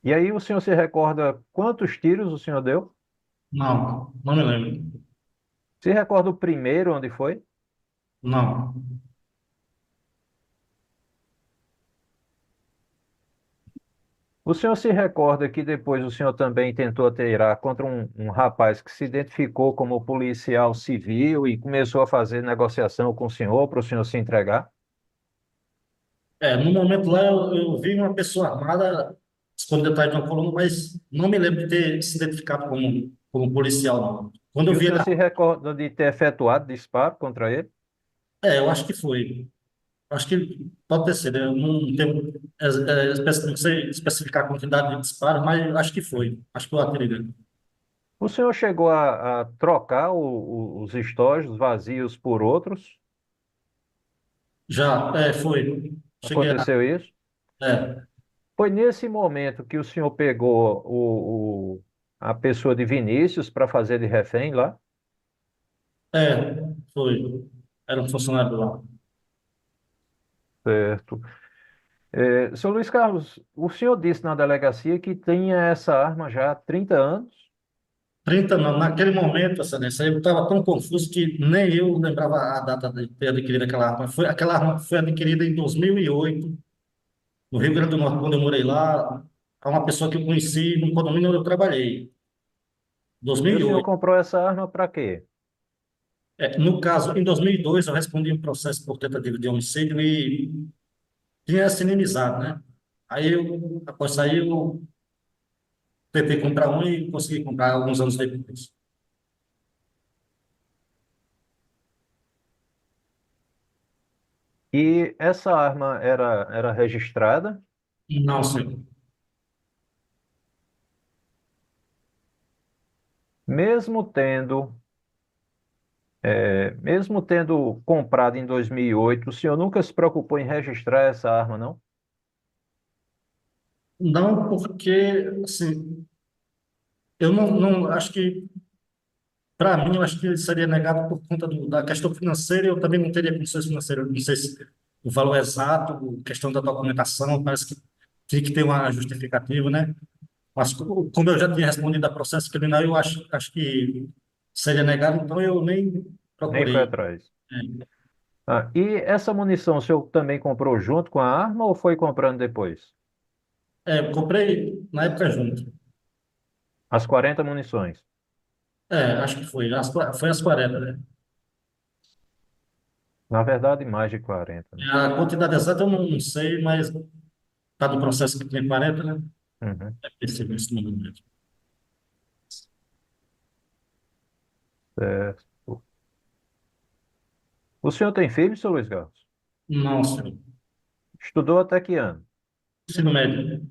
Speaker 1: E aí o senhor se recorda quantos tiros o senhor deu?
Speaker 10: Não, não me lembro.
Speaker 1: Se recorda o primeiro onde foi?
Speaker 10: Não.
Speaker 1: O senhor se recorda que depois o senhor também tentou atirar contra um rapaz que se identificou como policial civil e começou a fazer negociação com o senhor para o senhor se entregar?
Speaker 10: No momento lá eu vi uma pessoa armada escondida atrás de uma coluna, mas não me lembro de ter se identificado como policial, não. Quando
Speaker 1: E
Speaker 10: eu
Speaker 1: o
Speaker 10: vi ele,
Speaker 1: senhor se recorda de ter efetuado disparo contra ele?
Speaker 10: eu acho que foi. Acho que pode ter sido. Eu não tenho, não sei especificar a quantidade de disparos, mas acho que foi. Acho que eu atirei.
Speaker 1: O senhor chegou a trocar os estojos vazios por outros?
Speaker 10: Já, foi. Cheguei a.
Speaker 1: Aconteceu isso?
Speaker 10: É,
Speaker 1: Foi nesse momento que o senhor pegou a pessoa de Vinícius para fazer de refém lá?
Speaker 10: foi. Era um funcionário lá.
Speaker 1: Certo. Senhor Luiz Carlos, o senhor disse na delegacia que tinha essa arma já há 30 anos?
Speaker 10: 30 não, naquele momento, Excelência, eu estava tão confuso que nem eu lembrava a data de ter adquirido aquela arma. Aquela arma foi adquirida em 2008, no Rio Grande do Norte, quando eu morei lá. É uma pessoa que eu conheci num condomínio onde eu trabalhei,
Speaker 1: E o senhor
Speaker 10: 2008.
Speaker 1: comprou essa arma para quê?
Speaker 10: No caso, em 2002, eu respondi um processo por tentativa de homicídio e tinha essa inimizade, né? Aí, após sair, eu tentei comprar um e consegui comprar alguns anos depois.
Speaker 1: E essa arma era registrada?
Speaker 10: Não, senhor.
Speaker 1: Mesmo tendo, mesmo tendo comprado em 2008, o senhor nunca se preocupou em registrar essa arma, não?
Speaker 10: Não, porque, assim, eu não acho que, para mim, eu acho que ele seria negado por conta da questão financeira. Eu também não teria condições financeiras. Não sei se o valor exato, questão da documentação, parece que tinha que ter uma justificativa, né? Mas como eu já tinha respondido a processo criminal, eu acho que seria negado, então eu nem
Speaker 1: Nem foi
Speaker 10: procurei.
Speaker 1: atrás.
Speaker 10: É,
Speaker 1: E essa munição o senhor também comprou junto com a arma ou foi comprando depois?
Speaker 10: eu comprei na época junto.
Speaker 1: As 40 munições.
Speaker 10: Acho que foi. Foi as 40, né?
Speaker 1: Na verdade, mais de 40, né?
Speaker 10: A quantidade exata eu não sei, mas está do processo que tem 40, né?
Speaker 1: Uhum,
Speaker 10: É possível esse número mesmo.
Speaker 1: certo. O senhor tem filho, senhor Luiz Carlos?
Speaker 10: Não, senhor.
Speaker 1: Estudou até que ano?
Speaker 10: Ensino médio.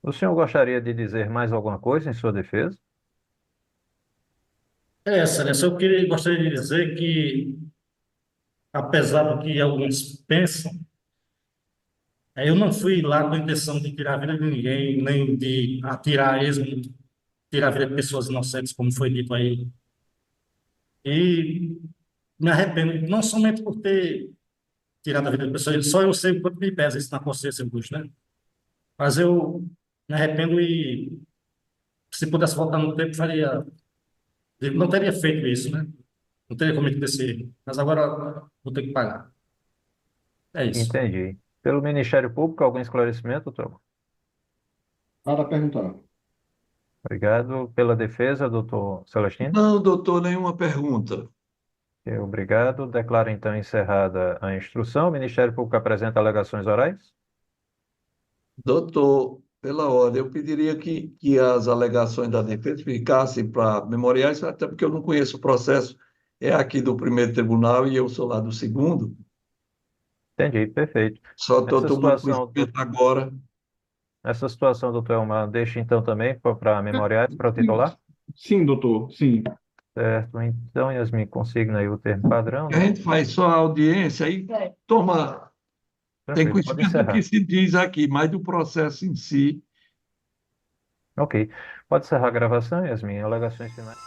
Speaker 1: O senhor gostaria de dizer mais alguma coisa em sua defesa?
Speaker 10: Excelência, gostaria de dizer que, apesar do que alguns pensam, eu não fui lá com a intenção de tirar a vida de ninguém, nem de atirar a esmo, tirar a vida de pessoas inocentes, como foi dito aí. E me arrependo, não somente por ter tirado a vida da pessoa, só eu sei o quanto me pesa isso na consciência, Augusto, né? Mas eu me arrependo e, se pudesse voltar no tempo, faria. Eu não teria feito isso, né? Não teria cometido esse erro. Mas agora vou ter que pagar. É isso.
Speaker 1: Entendi. Pelo Ministério Público, algum esclarecimento, doutor?
Speaker 3: Para perguntar.
Speaker 1: Obrigado. Pela defesa, doutor Celestino?
Speaker 5: Não, doutor, nenhuma pergunta.
Speaker 1: Obrigado. Declaro então encerrada a instrução. O Ministério Público apresenta alegações orais?
Speaker 5: Doutor, pela ordem, eu pediria que as alegações da defesa ficassem para memoriais, até porque eu não conheço o processo, é aqui do primeiro tribunal e eu sou lá do segundo.
Speaker 1: Entendi, perfeito.
Speaker 5: Só estou
Speaker 1: Essa
Speaker 5: tomando
Speaker 1: situação,
Speaker 5: conhecimento agora.
Speaker 1: essa situação, doutor Elmar, deixa então também para memoriais, para o
Speaker 3: Sim,
Speaker 1: titular?
Speaker 3: sim, doutor, sim.
Speaker 1: Certo. Então, Yasmin, consigna aí o termo padrão,
Speaker 5: A
Speaker 1: né?
Speaker 5: gente faz só a audiência e toma, tem
Speaker 1: Tranquilo, pode
Speaker 5: conhecimento do que
Speaker 1: encerrar.
Speaker 5: se diz aqui, mas do processo em si.
Speaker 1: Ok. Pode encerrar a gravação, Yasmin. Alegações finais.